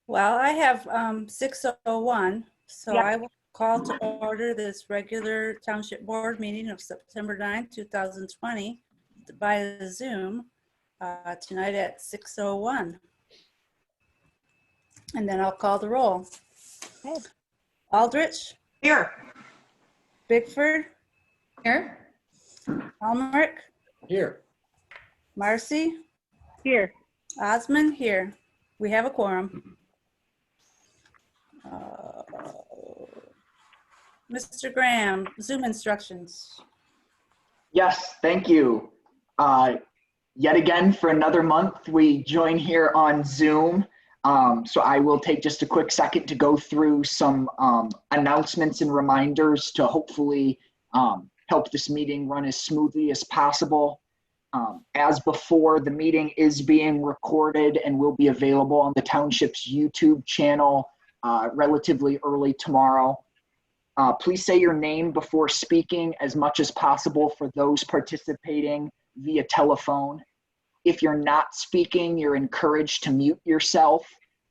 Well, I have 6:01, so Yep. I will call to order this regular Township Board meeting of September 9th, 2020 via Zoom tonight at 6:01. And then I'll call the roll. Okay. Aldrich, Here. Bickford, Here. Almerick, Here. Marcy, Here. Osmond, here. We have a quorum. Mr. Graham, Zoom instructions. Yes, thank you. Yet again, for another month, we join here on Zoom. So I will take just a quick second to go through some announcements and reminders to hopefully help this meeting run as smoothly as possible. As before, the meeting is being recorded and will be available on the Township's YouTube channel relatively early tomorrow. Please say your name before speaking as much as possible for those participating via telephone. If you're not speaking, you're encouraged to mute yourself.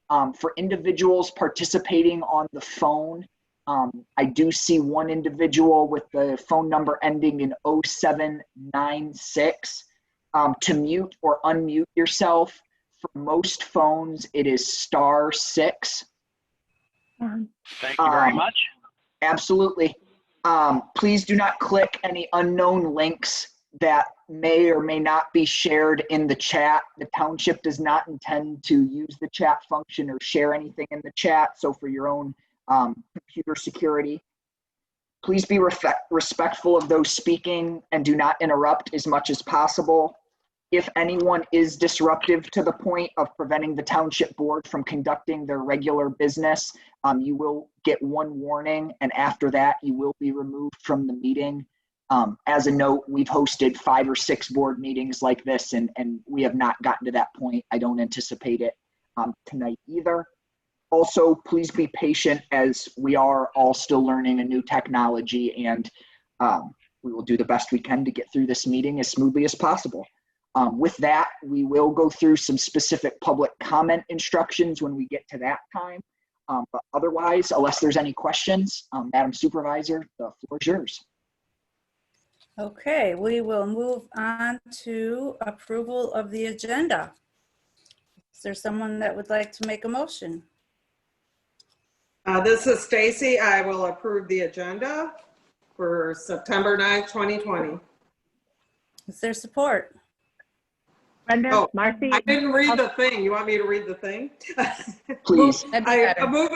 For individuals participating on the phone, I do see one individual with the phone number ending in 0796. To mute or unmute yourself, for most phones, it is *6. Thank you very much. Absolutely. Please do not click any unknown links that may or may not be shared in the chat. The township does not intend to use the chat function or share anything in the chat, so for your own computer security. Please be respectful of those speaking and do not interrupt as much as possible. If anyone is disruptive to the point of preventing the township board from conducting their regular business, you will get one warning, and after that, you will be removed from the meeting. As a note, we've hosted 5 or 6 board meetings like this, and we have not gotten to that point. I don't anticipate it tonight either. Also, please be patient as we are all still learning a new technology, and we will do the best we can to get through this meeting as smoothly as possible. With that, we will go through some specific public comment instructions when we get to that time. But otherwise, unless there's any questions, Madam Supervisor, the floor is yours. Okay, we will move on to approval of the agenda. Is there someone that would like to make a motion? This is Stacy. I will approve the agenda for September 9th, 2020. Is there support? Brenda, Oh, Marcy. I didn't read the thing. You want me to read the thing? Please. I move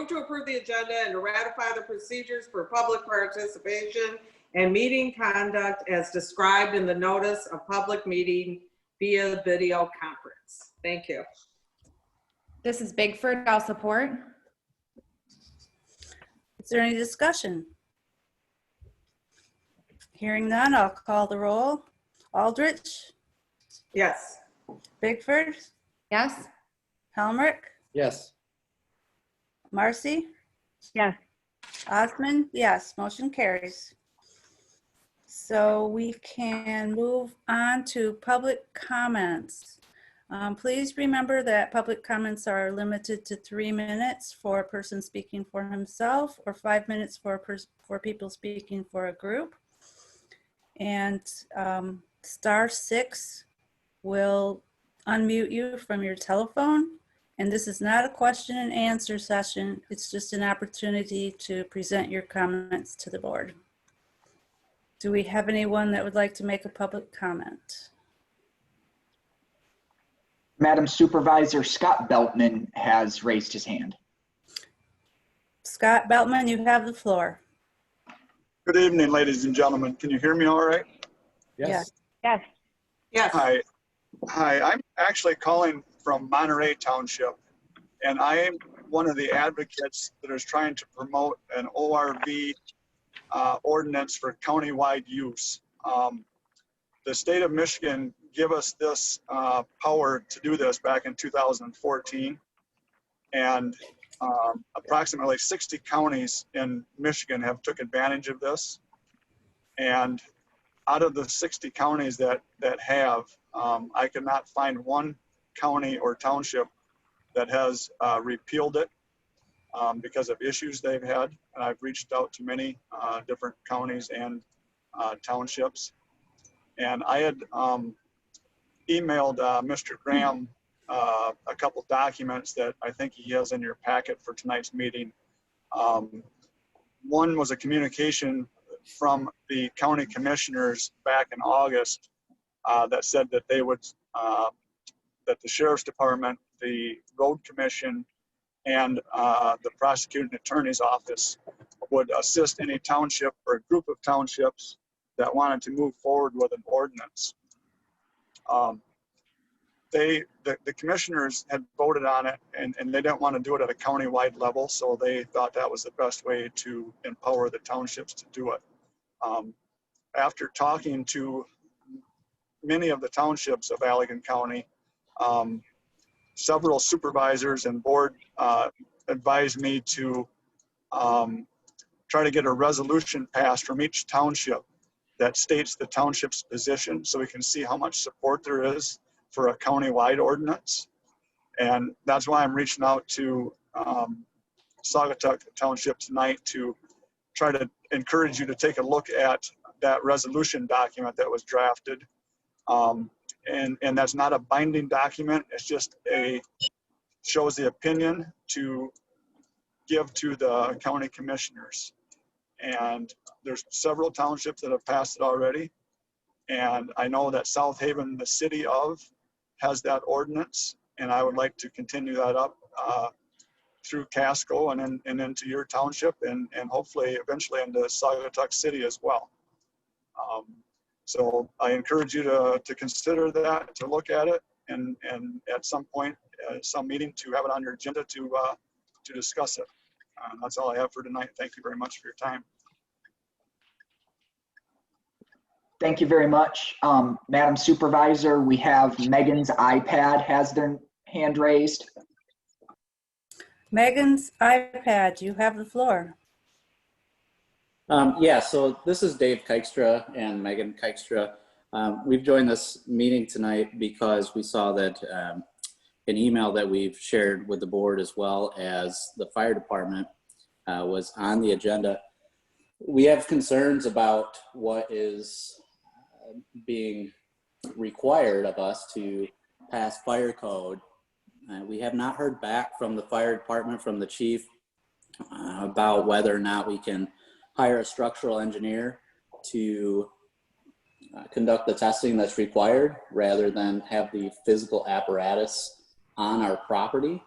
to approve the agenda and to ratify the procedures for public participation and meeting conduct as described in the notice of public meeting via video conference. Thank you. This is Bigford. I'll support. Is there any discussion? Hearing none, I'll call the roll. Aldrich, Yes. Bigford, Yes. Helmrich, Yes. Marcy, Yes. Osmond, yes, motion carries. So we can move on to public comments. Please remember that public comments are limited to 3 minutes for a person speaking for himself or 5 minutes for people speaking for a group. And *6 will unmute you from your telephone. And this is not a question and answer session. It's just an opportunity to present your comments to the board. Do we have anyone that would like to make a public comment? Madam Supervisor, Scott Beltman has raised his hand. Scott Beltman, you have the floor. Good evening, ladies and gentlemen. Can you hear me all right? Yes. Yes. Yes. Hi. I'm actually calling from Monterey Township, and I am one of the advocates that is trying to promote an ORV ordinance for countywide use. The state of Michigan gave us this power to do this back in 2014, and approximately 60 counties in Michigan have took advantage of this. And out of the 60 counties that have, I could not find one county or township that has repealed it because of issues they've had. And I've reached out to many different counties and townships. And I had emailed Mr. Graham a couple documents that I think he has in your packet for tonight's meeting. One was a communication from the county commissioners back in August that said that they would, that the sheriff's department, the road commission, and the prosecuting attorney's office would assist any township or a group of townships that wanted to move forward with an ordinance. The commissioners had voted on it, and they didn't want to do it at a county-wide level, so they thought that was the best way to empower the townships to do it. After talking to many of the townships of Allegan County, several supervisors and board advised me to try to get a resolution passed from each township that states the township's position, so we can see how much support there is for a county-wide ordinance. And that's why I'm reaching out to Saugatuck Township tonight to try to encourage you to take a look at that resolution document that was drafted. And that's not a binding document. It's just shows the opinion to give to the county commissioners. And there's several townships that have passed it already. And I know that South Haven, the city of, has that ordinance. And I would like to continue that up through Casco and into your township and hopefully eventually into Saugatuck City as well. So I encourage you to consider that, to look at it, and at some point, some meeting to have it on your agenda to discuss it. That's all I have for tonight. Thank you very much for your time. Thank you very much. Madam Supervisor, we have Megan's iPad has their hand raised. Megan's iPad, you have the floor. Yeah, so this is Dave Keikstra and Megan Keikstra. We've joined this meeting tonight because we saw that an email that we've shared with the board as well as the fire department was on the agenda. We have concerns about what is being required of us to pass fire code. We have not heard back from the fire department, from the chief, about whether or not we can hire a structural engineer to conduct the testing that's required rather than have the physical apparatus on our property.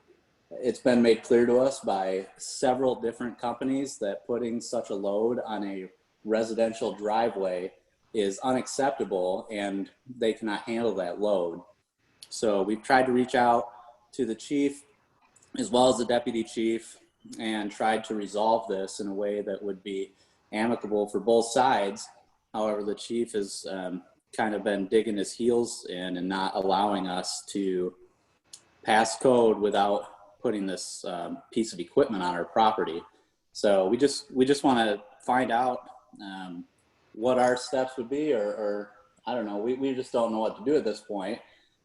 It's been made clear to us by several different companies that putting such a load on a residential driveway is unacceptable and they cannot handle that load. So we've tried to reach out to the chief as well as the deputy chief and tried to resolve this in a way that would be amicable for both sides. However, the chief has kind of been digging his heels in and not allowing us to pass code without putting this piece of equipment on our property. So we just want to find out what our steps would be, or I don't know, we just don't know what to do at this point.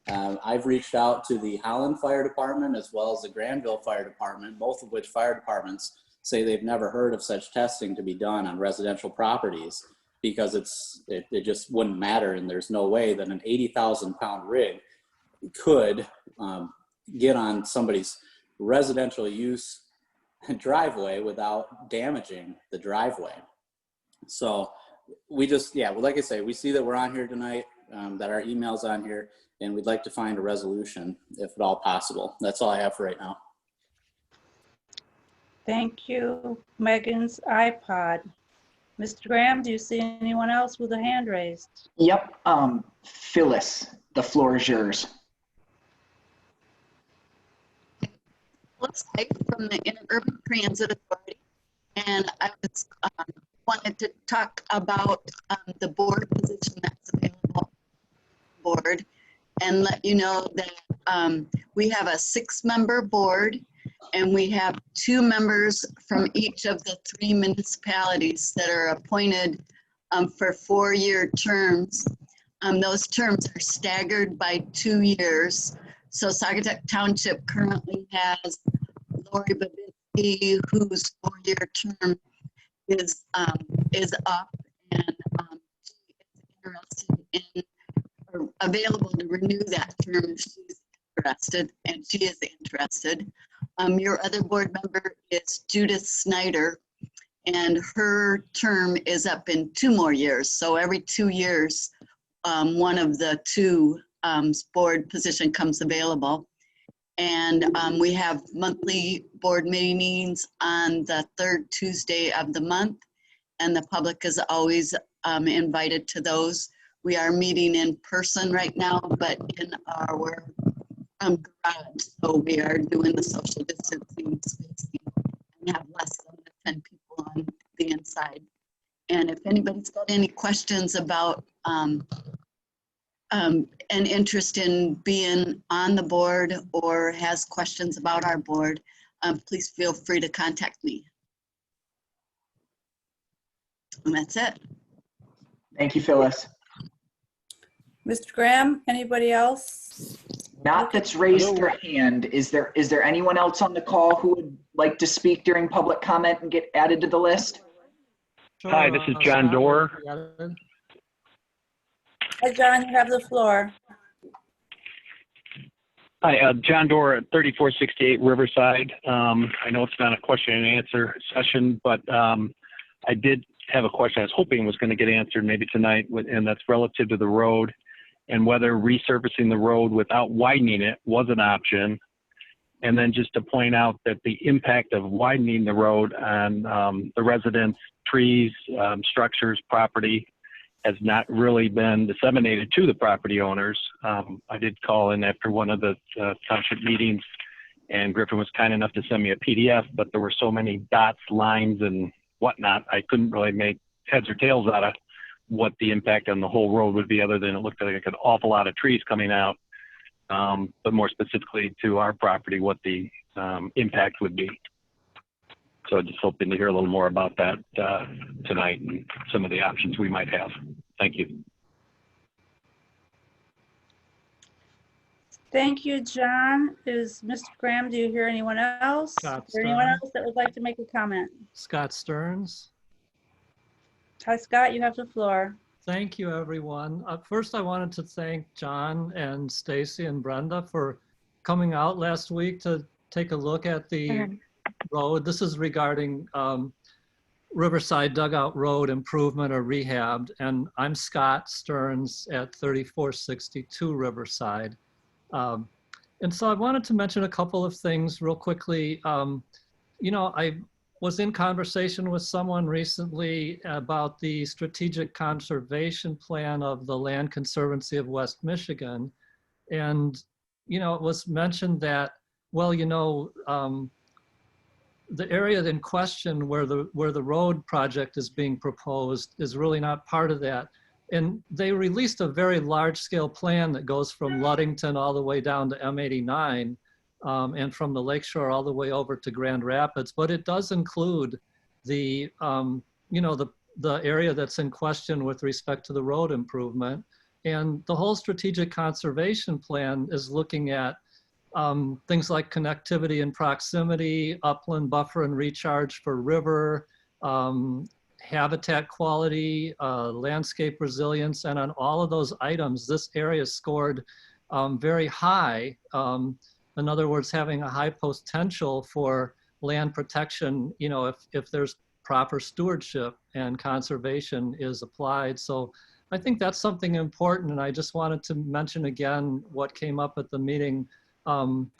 I've reached out to the Holland Fire Department as well as the Granville Fire Department, both of which fire departments say they've never heard of such testing to be done on residential properties because it just wouldn't matter, and there's no way that an 80,000-pound rig could get on somebody's residential use driveway without damaging the driveway. So we just, yeah, well, like I say, we see that we're on here tonight, that our email's on here, and we'd like to find a resolution if at all possible. That's all I have for right now. Thank you, Megan's iPod. Mr. Graham, do you see anyone else with a hand raised? Yep, Phyllis, the floor is yours. Phyllis from the Interurban Transit Authority, and I was wanted to talk about the board position that's available board and let you know that we have a 6-member board and we have 2 members from each of the 3 municipalities that are appointed for 4-year terms. Those terms are staggered by 2 years. So Saugatuck Township currently has Lori Babinski, whose 4-year term is up, and she is interested in or available to renew that term if she's interested, and she is interested. Your other board member is Judith Snyder, and her term is up in 2 more years. So every 2 years, one of the 2 board position comes available. And we have monthly board meetings on the 3rd Tuesday of the month, and the public is always invited to those. We are meeting in person right now, but in our garage. So we are doing the social distancing spacing and have less than 10 people on the inside. And if anybody's got any questions about an interest in being on the board or has questions about our board, please feel free to contact me. And that's it. Thank you, Phyllis. Mr. Graham, anybody else? Not that's raised their hand. Is there anyone else on the call who would like to speak during public comment and get added to the list? Hi, this is John Doerr. Hi, John, you have the floor. Hi, John Doerr at 3468 Riverside. I know it's not a question and answer session, but I did have a question I was hoping was going to get answered maybe tonight, and that's relative to the road and whether resurfacing the road without widening it was an option. And then just to point out that the impact of widening the road on the residents, trees, structures, property has not really been disseminated to the property owners. I did call in after one of the township meetings, and Griffin was kind enough to send me a PDF, but there were so many dots, lines, and whatnot, I couldn't really make heads or tails out of what the impact on the whole road would be, other than it looked like an awful lot of trees coming out. But more specifically to our property, what the impact would be. So just hoping to hear a little more about that tonight and some of the options we might have. Thank you. Thank you, John. Is Mr. Graham, do you hear anyone else? Scott Is there anyone Stearns. else that would like to make a comment? Scott Stearns. Hi, Scott, you have the floor. Thank you, everyone. First, I wanted to thank John and Stacy and Brenda for coming out last week to take a look at the road. This is regarding Riverside Dugout Road improvement or rehabbed. And I'm Scott Stearns at 3462 Riverside. And so I wanted to mention a couple of things real quickly. You know, I was in conversation with someone recently about the strategic conservation plan of the Land Conservancy of West Michigan. And, you know, it was mentioned that, well, you know, the area in question where the road project is being proposed is really not part of that. And they released a very large scale plan that goes from Ludington all the way down to M89. And from the lakeshore all the way over to Grand Rapids, but it does include the, you know, the area that's in question with respect to the road improvement. And the whole strategic conservation plan is looking at things like connectivity and proximity, upland buffer and recharge for river, habitat quality, landscape resilience, and on all of those items, this area scored very high. In other words, having a high potential for land protection, you know, if there's proper stewardship and conservation is applied. So I think that's something important. And I just wanted to mention again what came up at the meeting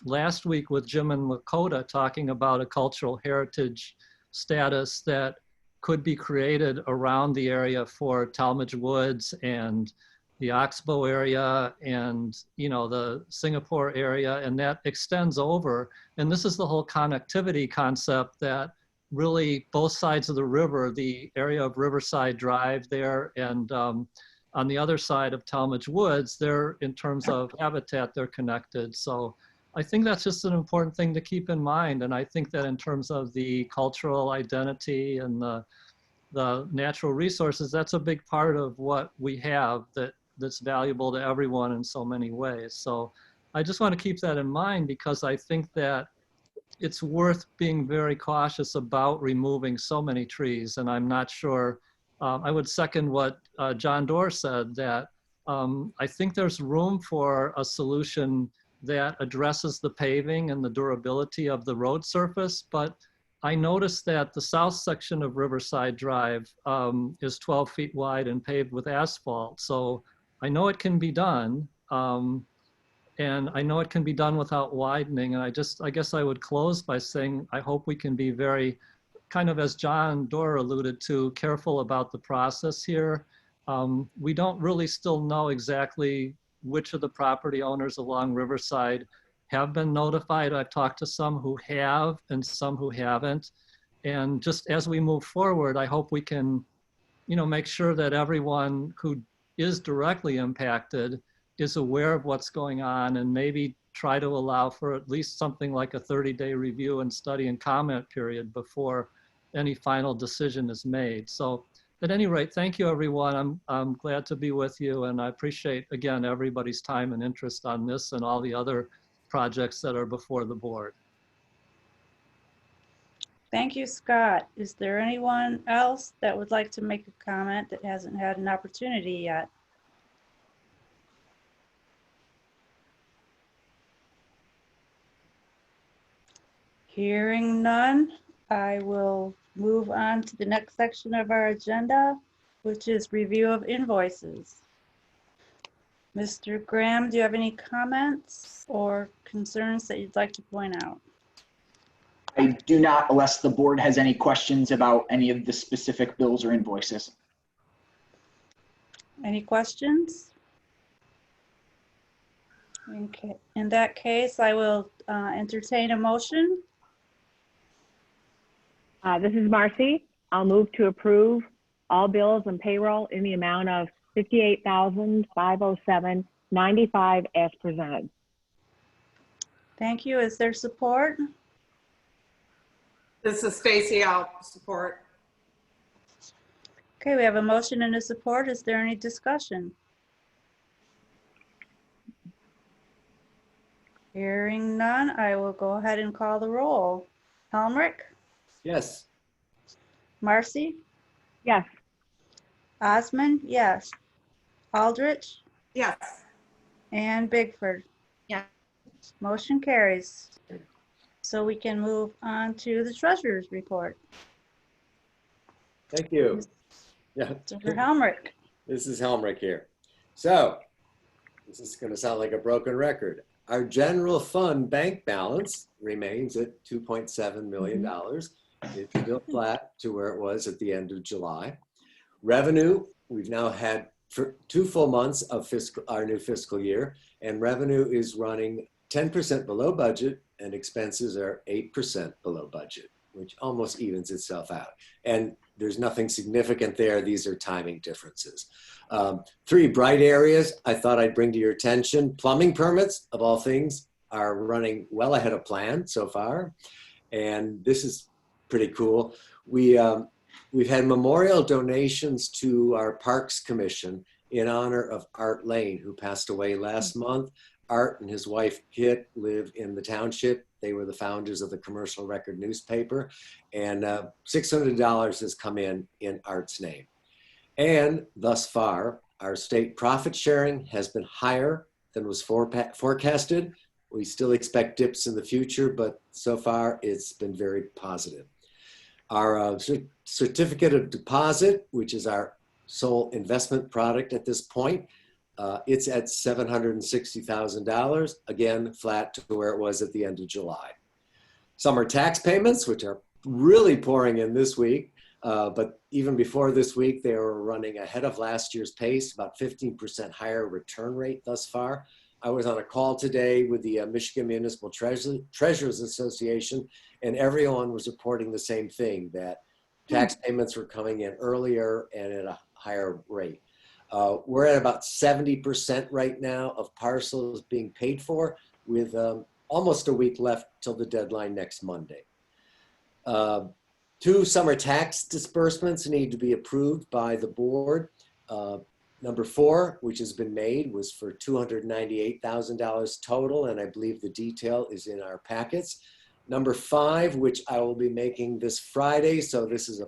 last week with Jim and Lakota talking about a cultural heritage status that could be created around the area for Talmadge Woods and the Oxbow area and, you know, the Singapore area, and that extends over. And this is the whole connectivity concept that really both sides of the river, the area of Riverside Drive there and on the other side of Talmadge Woods, they're in terms of habitat, they're connected. So I think that's just an important thing to keep in mind. And I think that in terms of the cultural identity and the natural resources, that's a big part of what we have that's valuable to everyone in so many ways. So I just want to keep that in mind because I think that it's worth being very cautious about removing so many trees. And I'm not sure, I would second what John Doerr said, that I think there's room for a solution that addresses the paving and the durability of the road surface. But I noticed that the south section of Riverside Drive is 12 feet wide and paved with asphalt. So I know it can be done. And I know it can be done without widening. And I guess I would close by saying, I hope we can be very, kind of as John Doerr alluded to, careful about the process here. We don't really still know exactly which of the property owners along Riverside have been notified. I've talked to some who have and some who haven't. And just as we move forward, I hope we can, make sure that everyone who is directly impacted is aware of what's going on and maybe try to allow for at least something like a 30-day review and study and comment period before any final decision is made. So at any rate, thank you everyone. I'm glad to be with you, and I appreciate again everybody's time and interest on this and all the other projects that are before the board. Thank you, Scott. Is there anyone else that would like to make a comment that hasn't had an opportunity yet? Hearing none, I will move on to the next section of our agenda, which is review of invoices. Mr. Graham, do you have any comments or concerns that you'd like to point out? I do not, unless the board has any questions about any of the specific bills or invoices. Any questions? Okay. In that case, I will entertain a motion. This is Marcy. I'll move to approve all bills and payroll in the amount of $58,507.95 as presented. Thank you. Is there support? This is Stacy. I'll support. Okay, we have a motion and a support. Is there any discussion? Hearing none, I will go ahead and call the roll. Helmrich? Yes. Marcy? Yes. Osmond? Yes. Aldrich? Yes. And Bigford? Yeah. Motion carries. So we can move on to the treasurer's report. Thank you. Yeah. Mr. Helmrich. This is Helmrich here. So this is going to sound like a broken record. Our general fund bank balance remains at $2.7 million. It's still flat to where it was at the end of July. Revenue, we've now had for 2 full months of our new fiscal year, and revenue is running 10% below budget and expenses are 8% below budget, which almost evens itself out. And there's nothing significant there. These are timing differences. 3 bright areas I thought I'd bring to your attention. Plumbing permits, of all things, are running well ahead of plan so far. And this is pretty cool. We've had memorial donations to our Parks Commission in honor of Art Lane, who passed away last month. Art and his wife Kit live in the township. They were the founders of the Commercial Record newspaper, and $600 has come in Art's name. And thus far, our state profit sharing has been higher than was forecasted. We still expect dips in the future, but so far it's been very positive. Our certificate of deposit, which is our sole investment product at this point, it's at $760,000, again, flat to where it was at the end of July. Summer tax payments, which are really pouring in this week, but even before this week, they were running ahead of last year's pace, about 15% higher return rate thus far. I was on a call today with the Michigan Municipal Treasurers Association, and everyone was reporting the same thing, that tax payments were coming in earlier and at a higher rate. We're at about 70% right now of parcels being paid for, with almost a week left till the deadline next Monday. 2 summer tax disbursements need to be approved by the board. Number 4, which has been made, was for $298,000 total, and I believe the detail is in our packets. Number 5, which I will be making this Friday, so this is a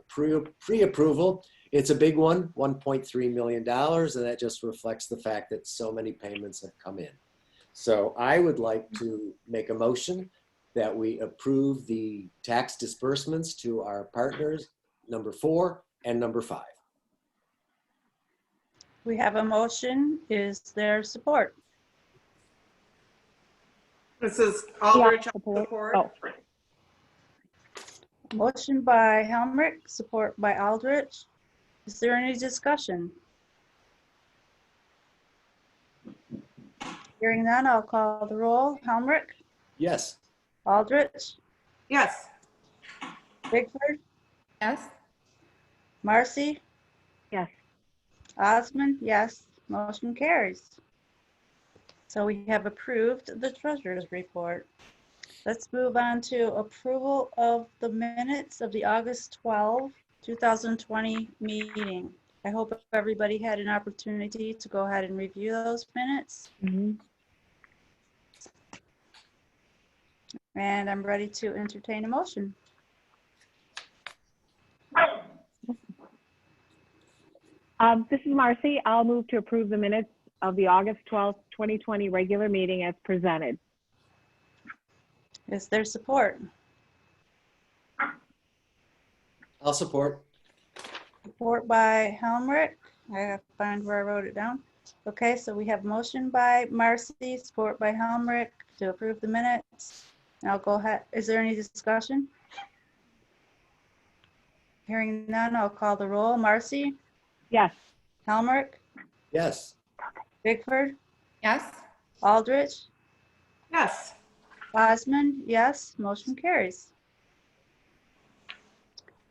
pre-approval. It's a big one, $1.3 million, and that just reflects the fact that so many payments have come in. So I would like to make a motion that we approve the tax disbursements to our partners, number 4 and number 5. We have a motion. Is there support? This is Aldrich. Yeah, Support. Oh, Motion by Helmrich, support by Aldrich. Is there any discussion? Hearing none, I'll call the roll. Helmrich, Yes. Aldrich, Yes. Bigford, Yes. Marcy, yes. Osmond, yes. Motion carries. So we have approved the treasurer's report. Let's move on to approval of the minutes of the August 12, 2020 meeting. I hope everybody had an opportunity to go ahead and review those minutes. Mhm. And I'm ready to entertain a motion. This is Marcy. I'll move to approve the minutes of the August 12th, 2020 regular meeting as presented. Is there support? I'll support. Support by Helmrich. I have to find where I wrote it down. Okay, so we have motion by Marcy, support by Helmrich to approve the minutes. I'll go ahead. Is there any discussion? Hearing none, I'll call the roll. Marcy, Yes. Helmrich, Yes. Bigford, Yes. Aldrich, Yes. Osmond, yes, motion carries.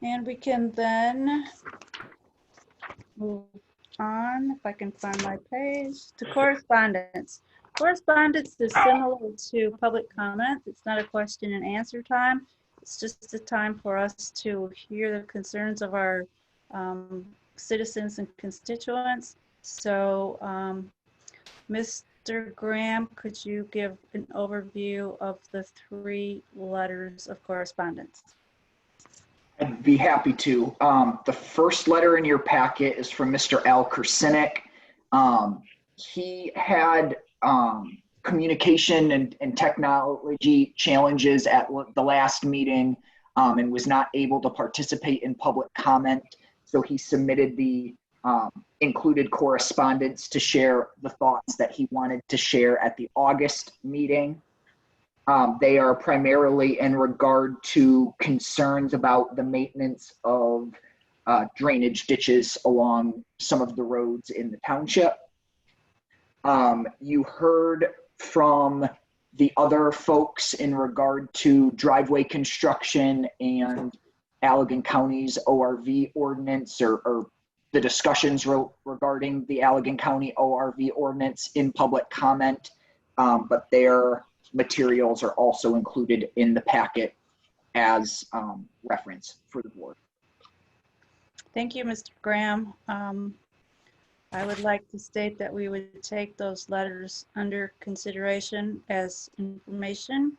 And we can then move on, if I can find my page, to correspondence. Correspondence is similar to public comment. It's not a question and answer time. It's just a time for us to hear the concerns of our citizens and constituents. So, Mr. Graham, could you give an overview of the 3 letters of correspondence? I'd be happy to. The first letter in your packet is from Mr. Al Kursinek. He had communication and technology challenges at the last meeting and was not able to participate in public comment. So he submitted the included correspondence to share the thoughts that he wanted to share at the August meeting. They are primarily in regard to concerns about the maintenance of drainage ditches along some of the roads in the township. You heard from the other folks in regard to driveway construction and Allegan County's ORV ordinance or the discussions regarding the Allegan County ORV ordinance in public comment, but their materials are also included in the packet as reference for the board. Thank you, Mr. Graham. I would like to state that we would take those letters under consideration as information.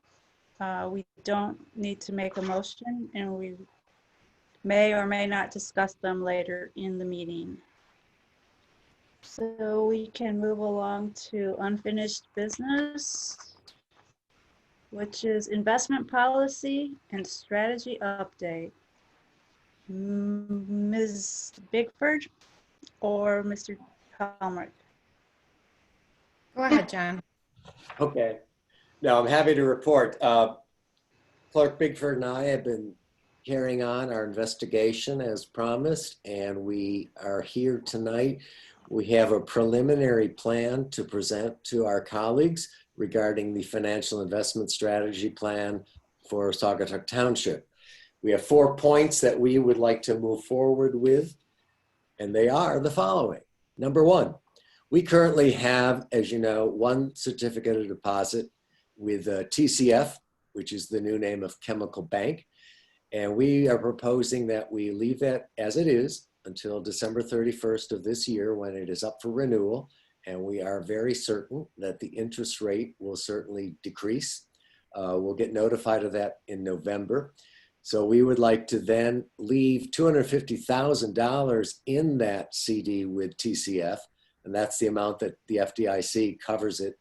We don't need to make a motion, and we may or may not discuss them later in the meeting. So we can move along to unfinished business, which is investment policy and strategy update. Ms. Bigford or Mr. Helmrich? Go ahead, John. Okay. No, I'm happy to report. Clerk Bigford and I have been carrying on our investigation as promised, and we are here tonight. We have a preliminary plan to present to our colleagues regarding the financial investment strategy plan for Saugatuck Township. We have 4 points that we would like to move forward with, and they are the following. Number 1, we currently have, as you know, 1 certificate of deposit with TCF, which is the new name of Chemical Bank. And we are proposing that we leave that as it is until December 31st of this year when it is up for renewal. And we are very certain that the interest rate will certainly decrease. We'll get notified of that in November. So we would like to then leave $250,000 in that CD with TCF. And that's the amount that the FDIC covers it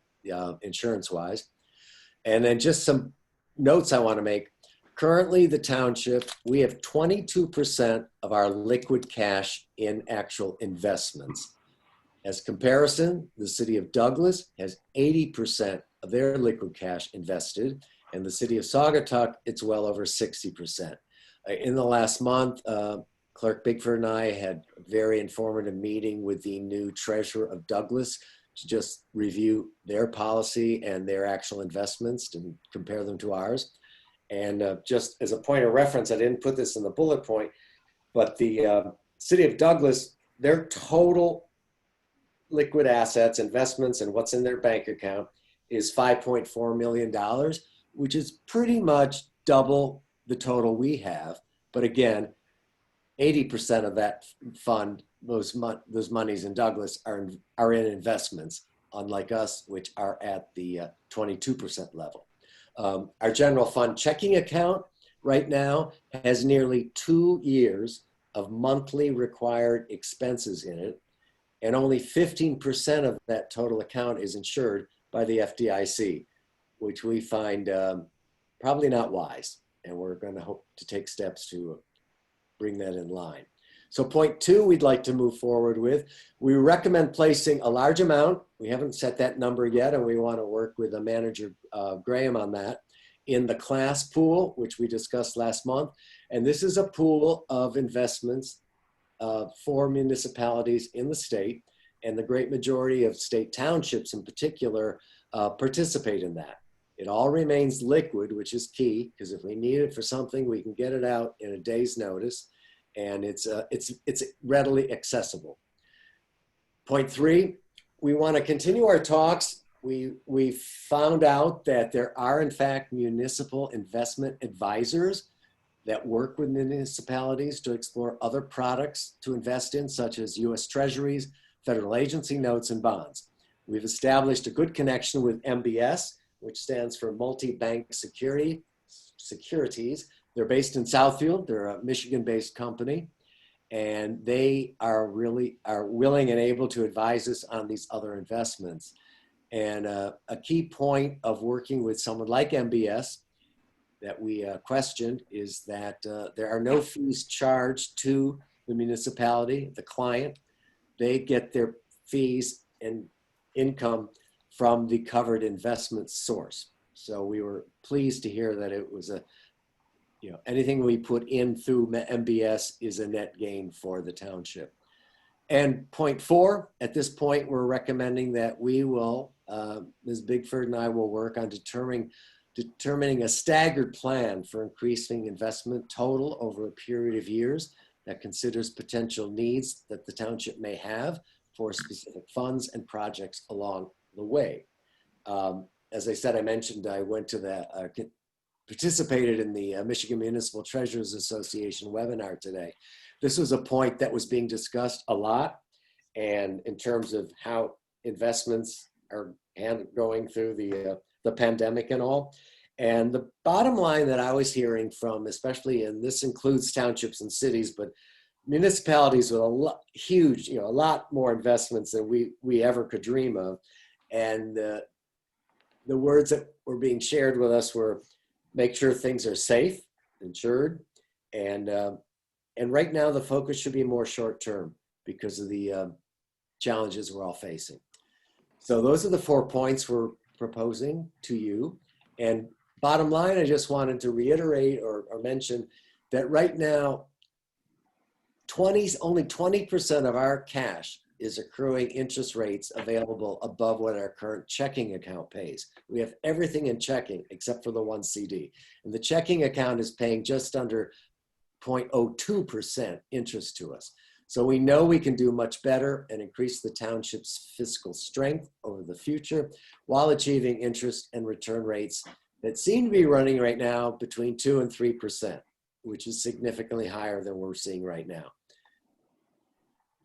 insurance-wise. And then just some notes I want to make. Currently, the township, we have 22% of our liquid cash in actual investments. As comparison, the city of Douglas has 80% of their liquid cash invested, and the city of Saugatuck, it's well over 60%. In the last month, Clerk Bigford and I had a very informative meeting with the new treasurer of Douglas to just review their policy and their actual investments and compare them to ours. And just as a point of reference, I didn't put this in the bullet point, but the city of Douglas, their total liquid assets, investments, and what's in their bank account is $5.4 million, which is pretty much double the total we have. But again, 80% of that fund, those monies in Douglas are in investments, unlike us, which are at the 22% level. Our general fund checking account right now has nearly 2 years of monthly required expenses in it, and only 15% of that total account is insured by the FDIC, which we find probably not wise, and we're going to hope to take steps to bring that in line. So point 2, we'd like to move forward with. We recommend placing a large amount. We haven't set that number yet, and we want to work with the manager, Graham, on that, in the class pool, which we discussed last month. And this is a pool of investments for municipalities in the state, and the great majority of state townships in particular participate in that. It all remains liquid, which is key, because if we need it for something, we can get it out in a day's notice, and it's readily accessible. Point 3, we want to continue our talks. We found out that there are, in fact, municipal investment advisors that work with municipalities to explore other products to invest in, such as U.S. Treasuries, federal agency notes, and bonds. We've established a good connection with MBS, which stands for Multi-Bank Securities. They're based in Southfield. They're a Michigan-based company, and they are willing and able to advise us on these other investments. And a key point of working with someone like MBS that we questioned is that there are no fees charged to the municipality, the client. They get their fees and income from the covered investment source. So we were pleased to hear that it was anything we put in through MBS is a net gain for the township. And point 4, at this point, we're recommending that we will, Ms. Bigford and I will work on determining a staggered plan for increasing investment total over a period of years that considers potential needs that the township may have for specific funds and projects along the way. As I said, I mentioned I went to participated in the Michigan Municipal Treasurers Association webinar today. This was a point that was being discussed a lot, and in terms of how investments are going through the pandemic and all. And the bottom line that I was hearing from, especially, and this includes townships and cities, but municipalities with a lot more investments than we ever could dream of. And the words that were being shared with us were, make sure things are safe, insured, and right now the focus should be more short-term because of the challenges we're all facing. So those are the 4 points we're proposing to you. And bottom line, I just wanted to reiterate or mention that right now, only 20% of our cash is accruing interest rates available above what our current checking account pays. We have everything in checking except for the one CD. And the checking account is paying just under 0.02% interest to us. So we know we can do much better and increase the township's fiscal strength over the future while achieving interest and return rates that seem to be running right now between 2 and 3%, which is significantly higher than we're seeing right now.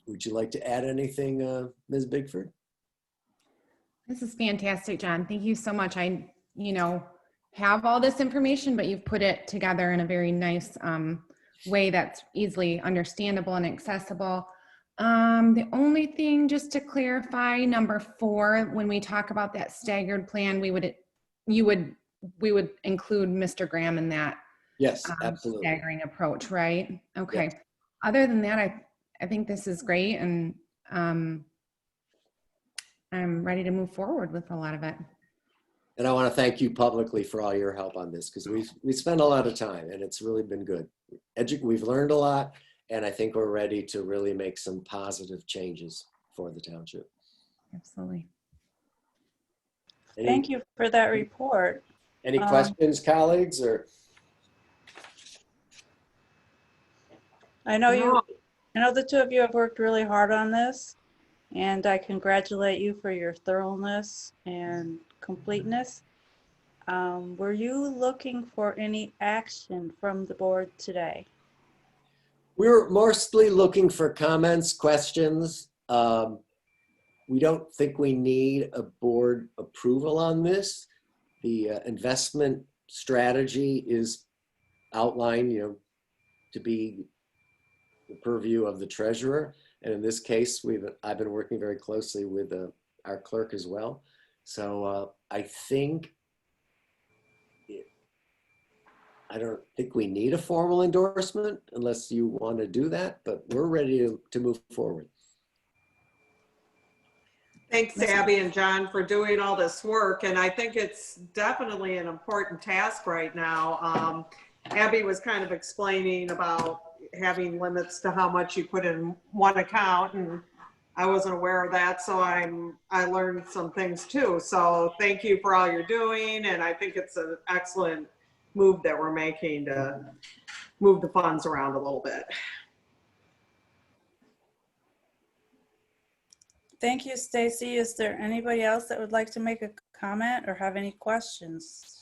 Would you like to add anything, Ms. Bigford? This is fantastic, John. Thank you so much. I, have all this information, but you've put it together in a very nice way that's easily understandable and accessible. The only thing, just to clarify, number 4, when we talk about that staggered plan, we would include Mr. Graham in that Yes, absolutely. staggering approach, right? Okay. Yes. Other than that, I think this is great, and I'm ready to move forward with a lot of it. And I want to thank you publicly for all your help on this, because we spent a lot of time and it's really been good. We've learned a lot, and I think we're ready to really make some positive changes for the township. Absolutely. Thank you for that report. Any questions, colleagues, or? I know the two of you have worked really hard on this, and I congratulate you for your thoroughness and completeness. Were you looking for any action from the board today? We were mostly looking for comments, questions. We don't think we need a board approval on this. The investment strategy is outlined, to be the purview of the treasurer. And in this case, I've been working very closely with our clerk as well. So I don't think we need a formal endorsement unless you want to do that, but we're ready to move forward. Thanks, Abby and John, for doing all this work. And I think it's definitely an important task right now. Abby was kind of explaining about having limits to how much you put in one account, and I wasn't aware of that, so I learned some things too. So thank you for all you're doing, and I think it's an excellent move that we're making to move the funds around a little bit. Thank you, Stacy. Is there anybody else that would like to make a comment or have any questions?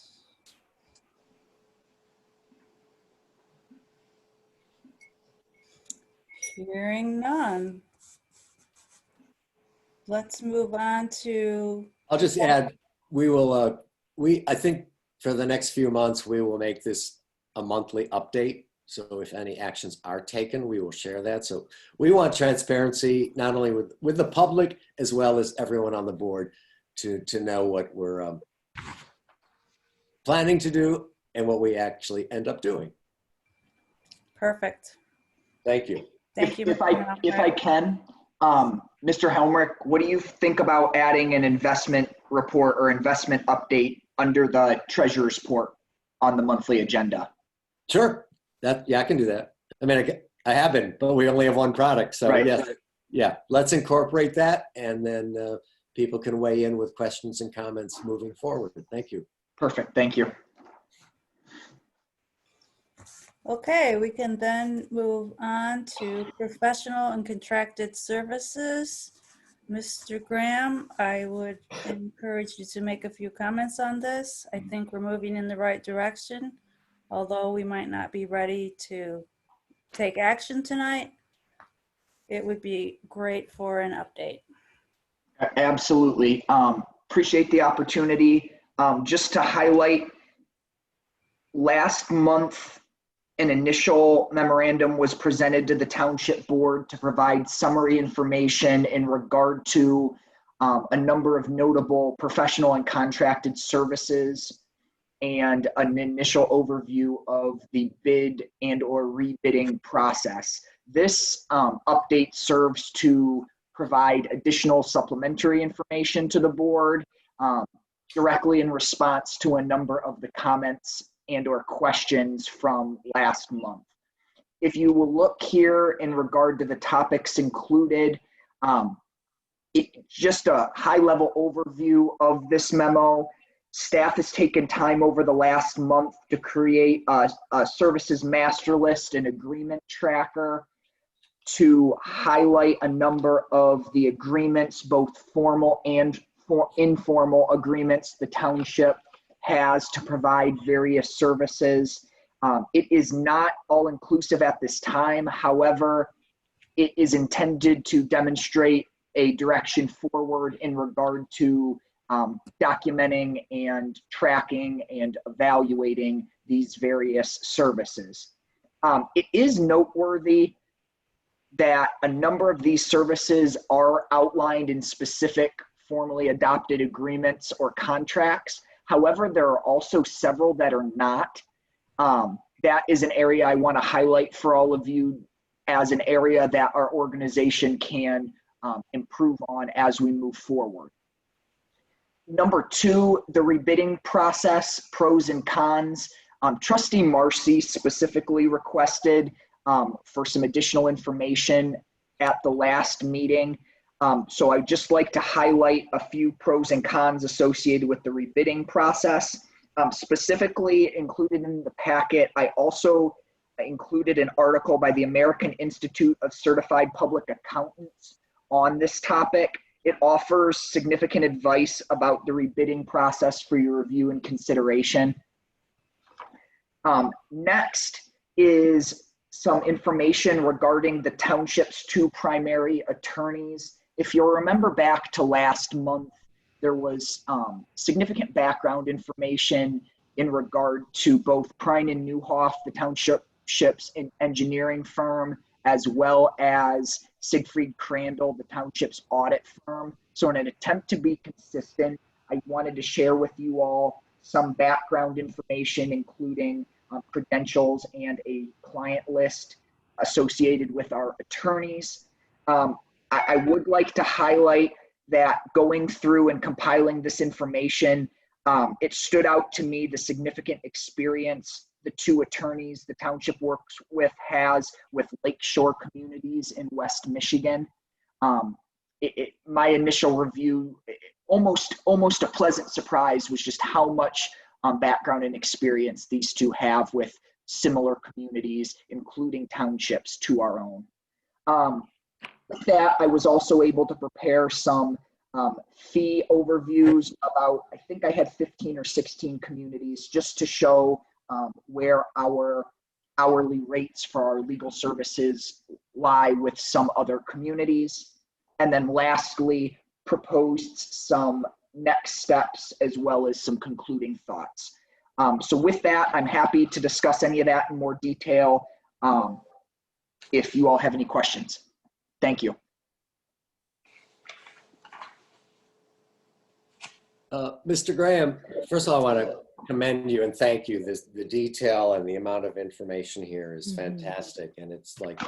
Hearing none. Let's move on to. I'll just add, I think for the next few months, we will make this a monthly update. So if any actions are taken, we will share that. So we want transparency, not only with the public, as well as everyone on the board to know what we're planning to do and what we actually end up doing. Perfect. Thank you. Thank you. If I can, Mr. Helmrich, what do you think about adding an investment report or investment update under the treasurer's report on the monthly agenda? Sure. I can do that. I mean, I have been, but we only have one product. So right. Yes, yeah, let's incorporate that, and then people can weigh in with questions and comments moving forward. Thank you. Perfect. Thank you. Okay, we can then move on to professional and contracted services. Mr. Graham, I would encourage you to make a few comments on this. I think we're moving in the right direction, although we might not be ready to take action tonight. It would be great for an update. Absolutely. Appreciate the opportunity. Just to highlight, last month, an initial memorandum was presented to the township board to provide summary information in regard to a number of notable professional and contracted services and an initial overview of the bid and or rebidding process. This update serves to provide additional supplementary information to the board directly in response to a number of the comments and or questions from last month. If you will look here in regard to the topics included, just a high-level overview of this memo. Staff has taken time over the last month to create a services master list and agreement tracker to highlight a number of the agreements, both formal and informal agreements the township has to provide various services. It is not all inclusive at this time. However, It is intended to demonstrate a direction forward in regard to documenting and tracking and evaluating these various services. It is noteworthy that a number of these services are outlined in specific formally adopted agreements or contracts. However, there are also several that are not. That is an area I want to highlight for all of you as an area that our organization can improve on as we move forward. Number two, the rebidding process, pros and cons. Trustee Marcy specifically requested for some additional information at the last meeting. So I'd just like to highlight a few pros and cons associated with the rebidding process. Specifically included in the packet, I also included an article by the American Institute of Certified Public Accountants on this topic. It offers significant advice about the rebidding process for your review and consideration. Next is some information regarding the township's two primary attorneys. If you'll remember back to last month, there was significant background information in regard to both Prine and Newhoff, the township's engineering firm, as well as Siegfried Crandall, the township's audit firm. So in an attempt to be consistent, I wanted to share with you all some background information, including credentials and a client list associated with our attorneys. I would like to highlight that going through and compiling this information, it stood out to me the significant experience the two attorneys the township works with has with lakeshore communities in West Michigan. My initial review, almost a pleasant surprise, was just how much background and experience these two have with similar communities, including townships to our own. With that, I was also able to prepare some fee overviews about, I think I had 15 or 16 communities, just to show where our hourly rates for our legal services lie with some other communities. And then lastly, proposed some next steps as well as some concluding thoughts. So with that, I'm happy to discuss any of that in more detail if you all have any questions. Thank you. Mr. Graham, first of all, I want to commend you and thank you. The detail and the amount of information here is fantastic. And it's like,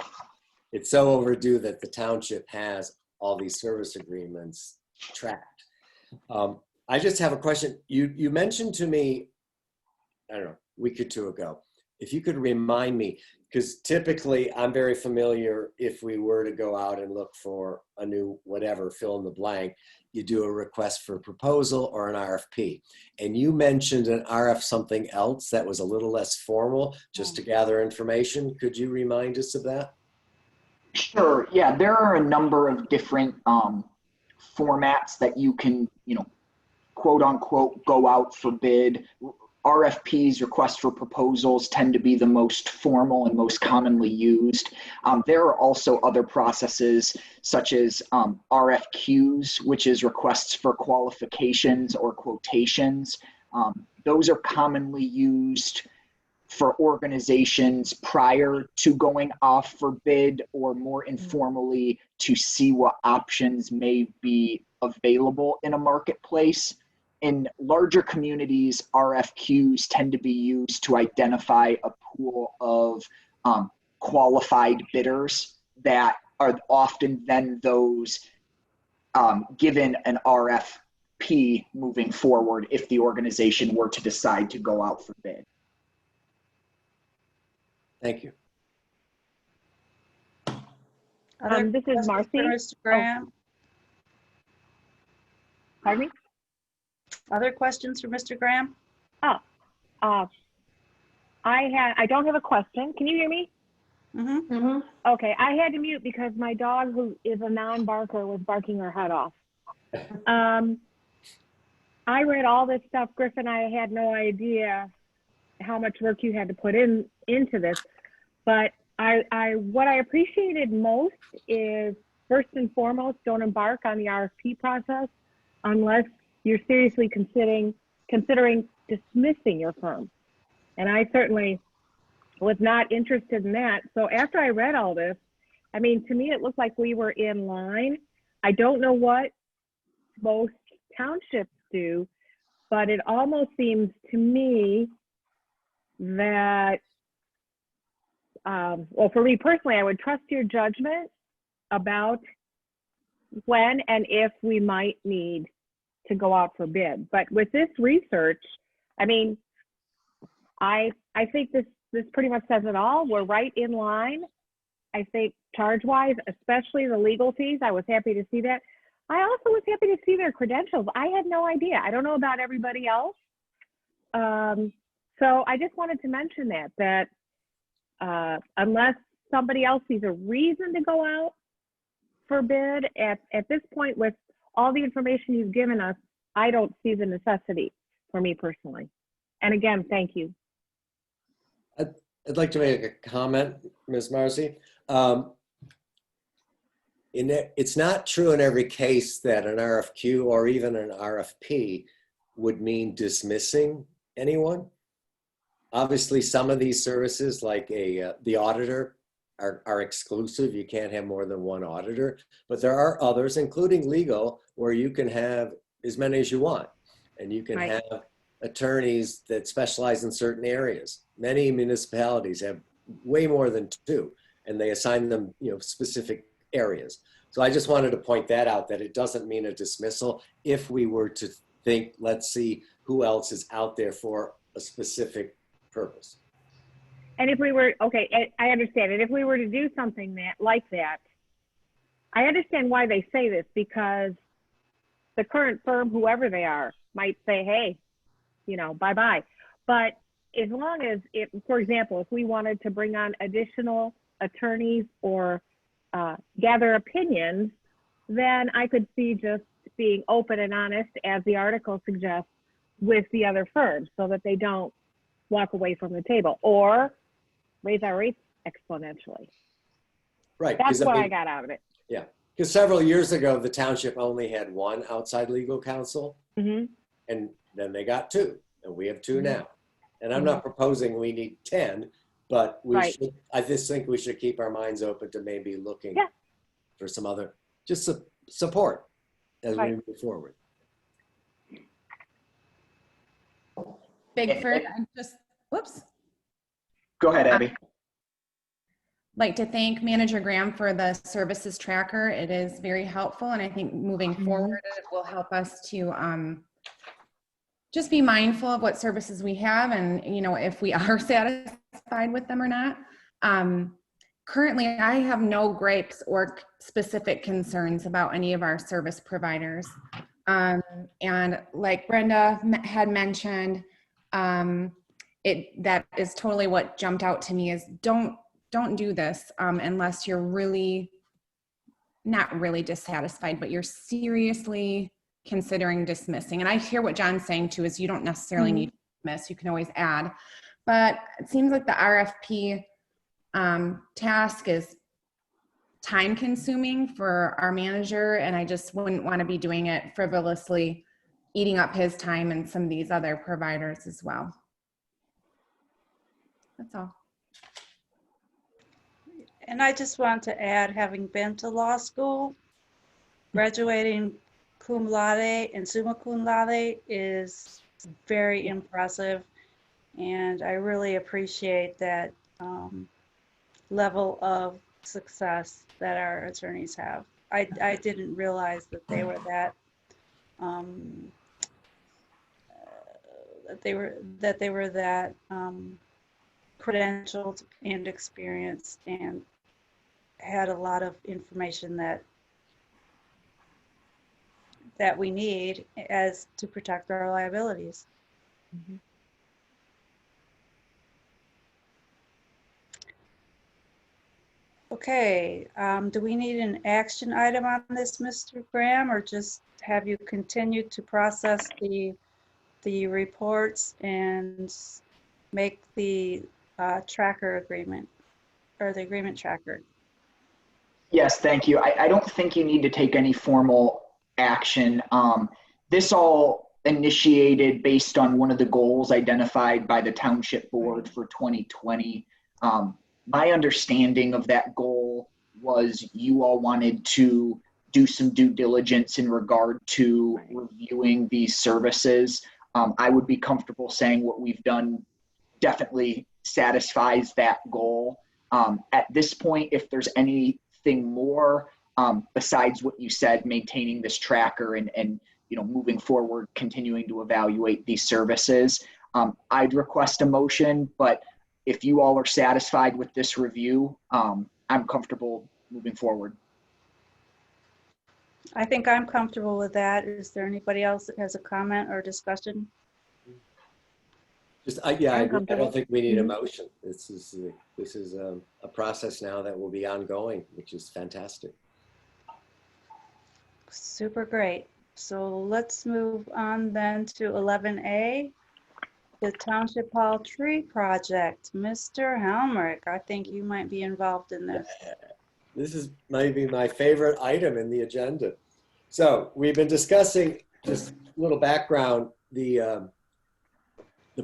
it's so overdue that the township has all these service agreements tracked. I just have a question. You mentioned to me, I don't know, a week or two ago, if you could remind me, because typically I'm very familiar if we were to go out and look for a new whatever, fill in the blank, you do a request for proposal or an RFP. And you mentioned an RF something else that was a little less formal, just to gather information. Could you remind us of that? Sure. Yeah, there are a number of different formats that you can, quote unquote, go out for bid. RFPs, requests for proposals, tend to be the most formal and most commonly used. There are also other processes such as RFQs, which is requests for qualifications or quotations. Those are commonly used for organizations prior to going off for bid or more informally to see what options may be available in a marketplace. In larger communities, RFQs tend to be used to identify a pool of qualified bidders that are often then those given an RFP moving forward if the organization were to decide to go out for bid. Thank you. This is Marcy. Mr. Graham? Pardon me? Other questions for Mr. Graham? I don't have a question. Can you hear me? Okay, I had to mute because my dog, who is a non-barker, was barking her head off. I read all this stuff, Griffin. I had no idea how much work you had to put into this, but what I appreciated most is, first and foremost, don't embark on the RFP process unless you're seriously considering dismissing your firm. And I certainly was not interested in that. So after I read all this, I mean, to me, it looked like we were in line. I don't know what most townships do, but it almost seems to me that, well, for me personally, I would trust your judgment about when and if we might need to go out for bid. But with this research, I mean, I think this pretty much says it all. We're right in line. I think charge-wise, especially the legal fees, I was happy to see that. I also was happy to see their credentials. I had no idea. I don't know about everybody else. So I just wanted to mention that unless somebody else sees a reason to go out for bid, at this point, with all the information you've given us, I don't see the necessity for me personally. And again, thank you. I'd like to make a comment, Ms. Marcy. It's not true in every case that an RFQ or even an RFP would mean dismissing anyone. Obviously, some of these services, like the auditor, are exclusive. You can't have more than one auditor. But there are others, including legal, where you can have as many as you want. And you can Right. have attorneys that specialize in certain areas. Many municipalities have way more than two, and they assign them, specific areas. So I just wanted to point that out, that it doesn't mean a dismissal if we were to think, let's see who else is out there for a specific purpose. And if we were, okay, I understand it. If we were to do something like that, I understand why they say this, because the current firm, whoever they are, might say, hey, bye-bye. But as long as, for example, if we wanted to bring on additional attorneys or gather opinions, then I could see just being open and honest, as the article suggests, with the other firms, so that they don't walk away from the table or raise our rates exponentially. Right. That's what I got out of it. Yeah. Because several years ago, the township only had one outside legal counsel, Mm-hmm. and then they got two, and we have two Mhm. now. And I'm not proposing we need 10, but Right. I just think we should keep our minds open to maybe looking for some other, just support as we move forward. Bigford, whoops. Go ahead, Abby. Like to thank Manager Graham for the services tracker. It is very helpful, and I think moving forward, it will help us to just be mindful of what services we have, and if we are satisfied with them or not. Currently, I have no gripes or specific concerns about any of our service providers. And like Brenda had mentioned, that is totally what jumped out to me, is don't do this unless you're really, not really dissatisfied, but you're seriously considering dismissing. And I hear what John's saying too, is you don't necessarily need to dismiss, you can always add. But it seems like the RFP task is time consuming for our manager, and I just wouldn't want to be doing it frivolously, eating up his time and some of these other providers as well. That's all. And I just want to add, having been to law school, graduating cum laude and summa cum laude is very impressive. And I really appreciate that level of success that our attorneys have. I didn't realize that they were that credentialed and experienced, and had a lot of information that we need as to protect our liabilities. Mm-hmm. Okay, do we need an action item on this, Mr. Graham, or just have you continue to process the reports and make the tracker agreement? or the agreement tracker? Yes, thank you. I don't think you need to take any formal action. This all initiated based on one of the goals identified by the township board for 2020. My understanding of that goal was you all wanted to do some due diligence in regard to reviewing these services. I would be comfortable saying what we've done definitely satisfies that goal. At this point, if there's anything more besides what you said, maintaining this tracker and moving forward, continuing to evaluate these services, I'd request a motion. But if you all are satisfied with this review, I'm comfortable moving forward. I think I'm comfortable with that. Is there anybody else that has a comment or discussion? Just, yeah, I I'm agree. I comfortable. don't think we need a motion. This is a process now that will be ongoing, which is fantastic. Super great. So let's move on then to 11A, the Township Hall Tree Project. Mr. Helmrich, I think you might be involved in this. This is maybe my favorite item in the agenda. So we've been discussing, just a little background, the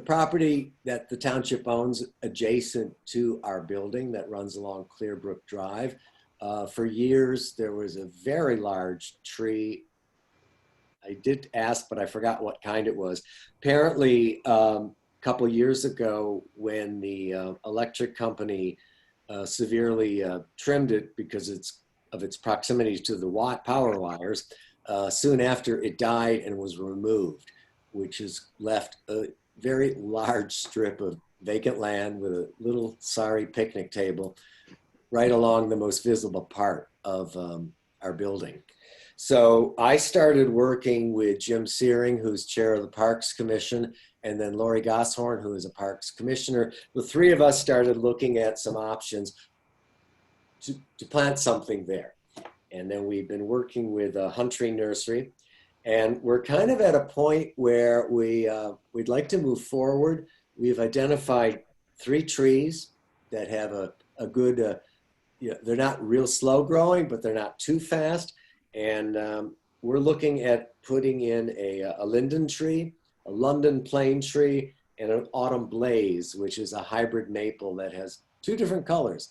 property that the township owns adjacent to our building that runs along Clearbrook Drive. For years, there was a very large tree. I did ask, but I forgot what kind it was. Apparently, a couple years ago, when the electric company severely trimmed it because of its proximity to the power wires, soon after it died and was removed, which has left a very large strip of vacant land with a little sorry picnic table right along the most visible part of our building. So I started working with Jim Searing, who's chair of the Parks Commission, and then Lori Gosshorn, who is a Parks Commissioner. The three of us started looking at some options to plant something there. And then we've been working with Huntry Nursery. And we're kind of at a point where we'd like to move forward. We've identified 3 trees that have a good, they're not real slow growing, but they're not too fast. And we're looking at putting in a linden tree, a London plane tree, and an autumn blaze, which is a hybrid maple that has 2 different colors.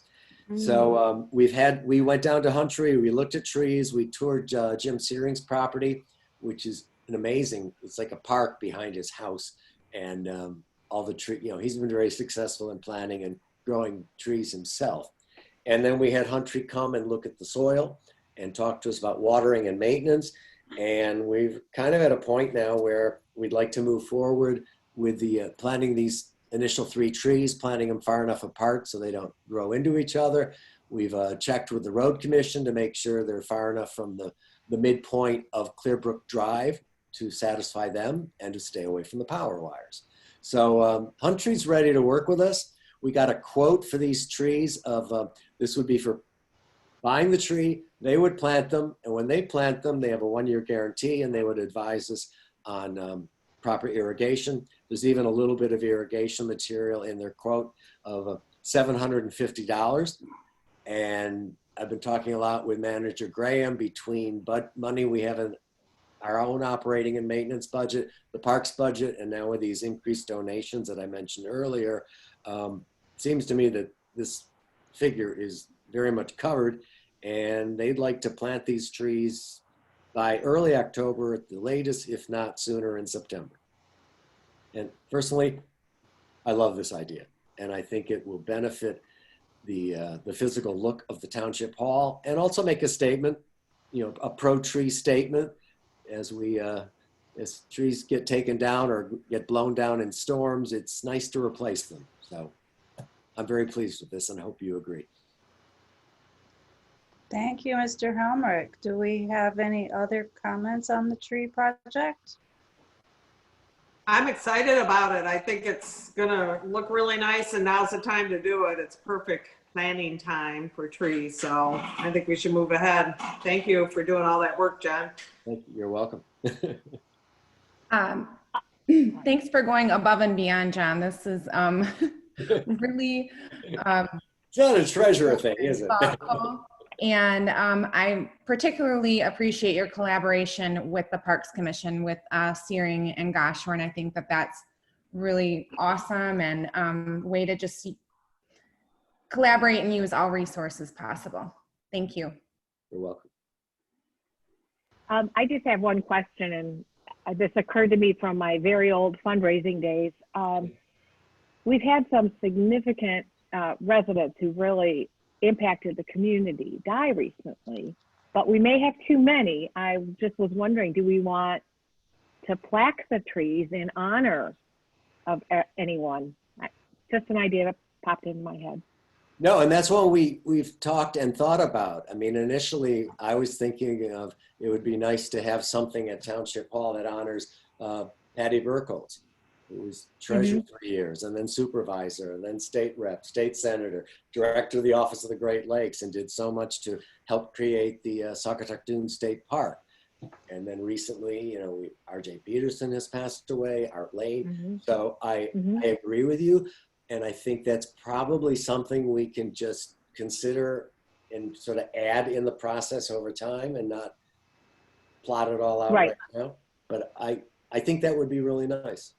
So we went down to Huntry, we looked at trees, we toured Jim Searing's property, which is an amazing, it's like a park behind his house. And all the tree, he's been very successful in planting and growing trees himself. And then we had Huntry come and look at the soil and talk to us about watering and maintenance. And we've kind of at a point now where we'd like to move forward with the planting these initial 3 trees, planting them far enough apart so they don't grow into each other. We've checked with the road commission to make sure they're far enough from the midpoint of Clearbrook Drive to satisfy them and to stay away from the power wires. So Huntry's ready to work with us. We got a quote for these trees of, this would be for buying the tree, they would plant them, and when they plant them, they have a 1-year guarantee, and they would advise us on proper irrigation. There's even a little bit of irrigation material in their quote of $750. And I've been talking a lot with Manager Graham between money we have in our own operating and maintenance budget, the parks budget, and now with these increased donations that I mentioned earlier. Seems to me that this figure is very much covered, and they'd like to plant these trees by early October at the latest, if not sooner, in September. And personally, I love this idea, and I think it will benefit the physical look of the township hall, and also make a statement, a pro-tree statement, as trees get taken down or get blown down in storms. It's nice to replace them. So I'm very pleased with this, and I hope you agree. Thank you, Mr. Helmrich. Do we have any other comments on the tree project? I'm excited about it. I think it's gonna look really nice, and now's the time to do it. It's perfect planting time for trees. So I think we should move ahead. Thank you for doing all that work, John. Thank you. You're welcome. Thanks for going above and beyond, John. This is really It's not a treasurer thing, is it? thoughtful. And I particularly appreciate your collaboration with the Parks Commission, with Searing and Goshorn. I think that that's really awesome, and way to just collaborate and use all resources possible. Thank you. You're welcome. I just have one question, and this occurred to me from my very old fundraising days. We've had some significant residents who really impacted the community die recently, but we may have too many. I just was wondering, do we want to plaque the trees in honor of anyone? Just an idea that popped into my head. No, and that's what we've talked and thought about. I mean, initially, I was thinking of it would be nice to have something at Township Hall that honors Patty Burkholz, who was treasurer for years, and then supervisor, and then state rep, state senator, director of the Office of the Great Lakes, and did so much to help create the Saugatuck Dunes State Park. And then recently, you know, R.J. Peterson has passed away, Art Lane. So I agree with you. And I think that's probably something we can just consider and sort of add in the process over time and not plot it all out right now. But I think that would be really nice.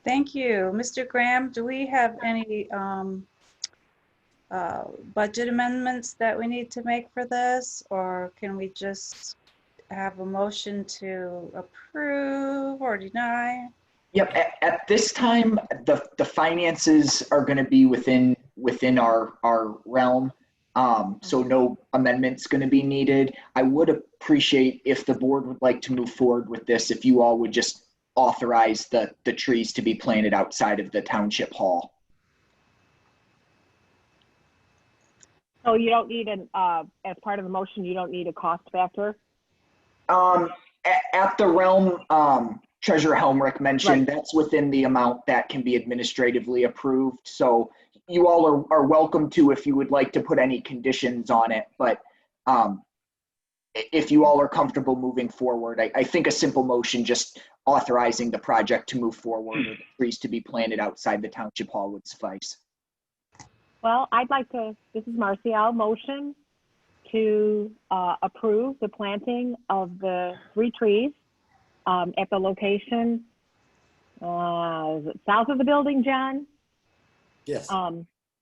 Thank you. Mr. Graham, do we have any budget amendments that we need to make for this? Or can we just have a motion to approve or deny? Yep, at this time, the finances are going to be within our realm. So no amendments going to be needed. I would appreciate if the board would like to move forward with this, if you all would just authorize the trees to be planted outside of the township hall. So you don't need as part of the motion, you don't need a cost factor? At the realm, Treasurer Helmrich mentioned, that's within the amount that can be administratively approved. So you all are welcome to, if you would like to put any conditions on it, but if you all are comfortable moving forward, I think a simple motion just authorizing the project to move forward or the trees to be planted outside the township hall would suffice. Well, I'd like to, this is Marcy, I'll motion to approve the planting of the 3 trees at the location, is it south of the building, John? Yes,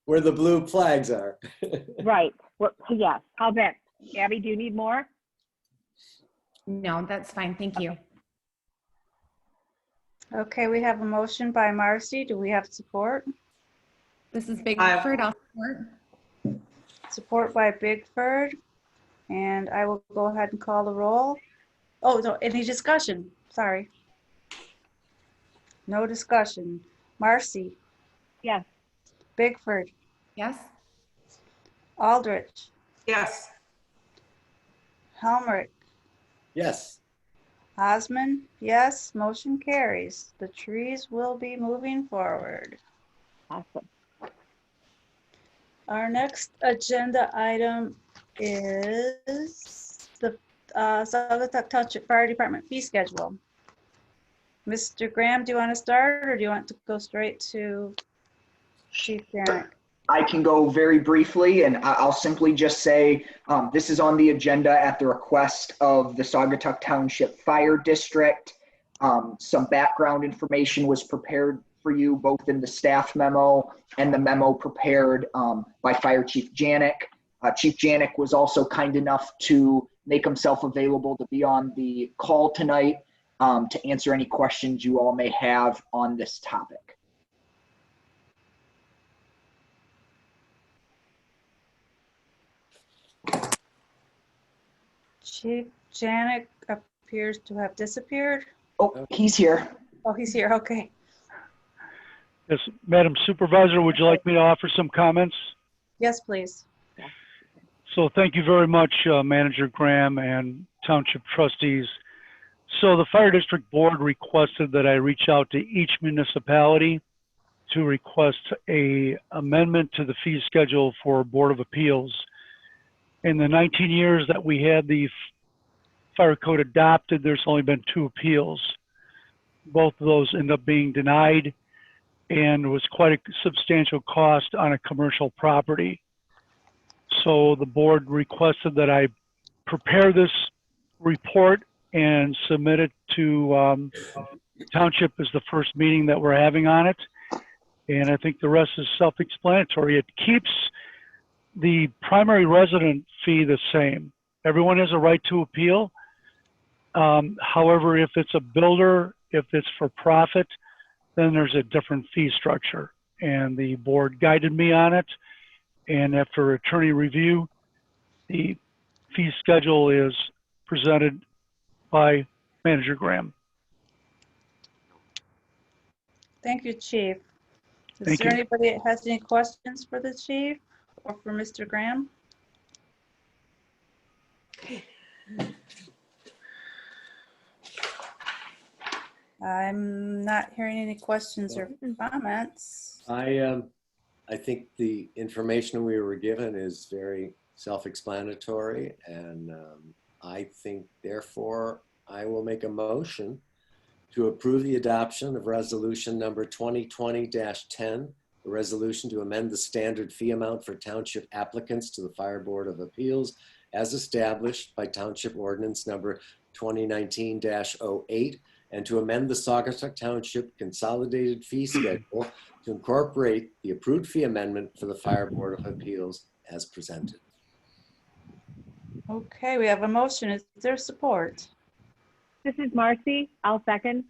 where the blue flags are. Right, yes, how's that? Abby, do you need more? No, that's fine. Thank you. Okay, we have a motion by Marcy. Do we have support? This is Bigford. I'll support. Support by Bigford. And I will go ahead and call the roll. Oh, no, any discussion? Sorry. No discussion. Marcy? Yes. Bigford? Yes. Aldrich? Yes. Helmrich? Yes. Osmond? Yes. Motion carries. The trees will be moving forward. Awesome. Our next agenda item is the Saugatuck Township Fire Department fee schedule. Mr. Graham, do you want to start or do you want to go straight to Chief Janik? I can go very briefly, and I'll simply just say this is on the agenda at the request of the Saugatuck Township Fire District. Some background information was prepared for you both in the staff memo and the memo prepared by Fire Chief Janik. Chief Janik was also kind enough to make himself available to be on the call tonight to answer any questions you all may have on this topic. Chief Janik appears to have disappeared. Oh, he's here. Oh, he's here. Okay. Yes, Madam Supervisor, would you like me to offer some comments? Yes, please. So thank you very much, Manager Graham and Township Trustees. So the Fire District Board requested that I reach out to each municipality to request a amendment to the fee schedule for Board of Appeals. In the 19 years that we had the fire code adopted, there's only been 2 appeals. Both of those end up being denied. and was quite a substantial cost on a commercial property. So the board requested that I prepare this report and submit it to Township as the first meeting that we're having on it. And I think the rest is self-explanatory. It keeps the primary resident fee the same. Everyone has a right to appeal. However, if it's a builder, if it's for profit, then there's a different fee structure. And the board guided me on it. And after attorney review, the fee schedule is presented by Manager Graham. Thank you, Chief. Is Thank there you. anybody that has any questions for the chief or for Mr. Graham? I'm not hearing any questions or comments. I think the information we were given is very self-explanatory, and I think therefore I will make a motion to approve the adoption of resolution number 2020-10, a resolution to amend the standard fee amount for township applicants to the Fire Board of Appeals as established by Township Ordinance number 2019-08, and to amend the Saugatuck Township Consolidated Fee Schedule to incorporate the approved fee amendment for the Fire Board of Appeals as presented. Okay, we have a motion. Is there support? This is Marcy. I'll second.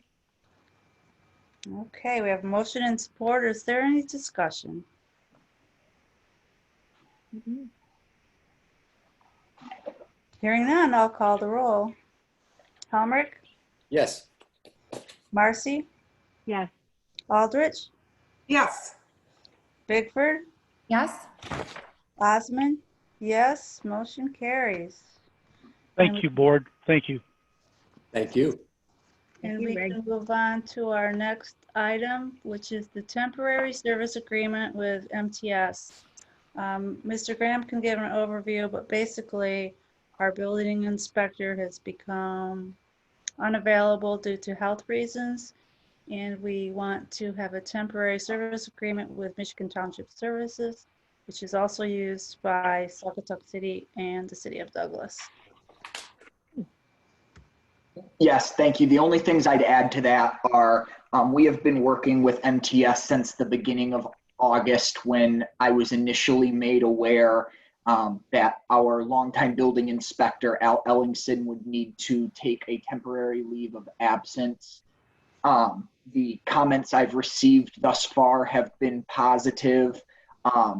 Okay, we have a motion and support. Is there any discussion? Hearing none, I'll call the roll. Helmrich, Yes. Marcy, Yes. Aldrich, Yes. Bigford, Yes. Osmond, yes, motion carries. Thank you, board. Thank you. Thank you. And you, we Greg. can move on to our next item, which is the temporary service agreement with MTS. Mr. Graham can give an overview, but basically our building inspector has become unavailable due to health reasons. And we want to have a temporary service agreement with Michigan Township Services, which is also used by Saugatuck City and the City of Douglas. Yes, thank you. The only things I'd add to that are we have been working with MTS since the beginning of August, when I was initially made aware that our longtime building inspector, Al Ellingson, would need to take a temporary leave of absence. The comments I've received thus far have been positive.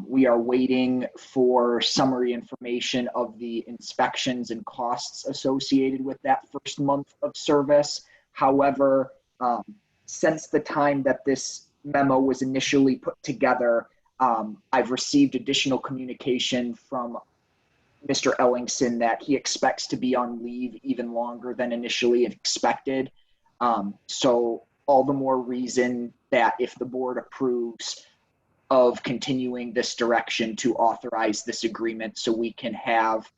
We are waiting for summary information of the inspections and costs associated with that first month of service. However, since the time that this memo was initially put together, I've received additional communication from Mr. Ellingson that he expects to be on leave even longer than initially expected. So all the more reason that if the board approves of continuing this direction, to authorize this agreement so we can have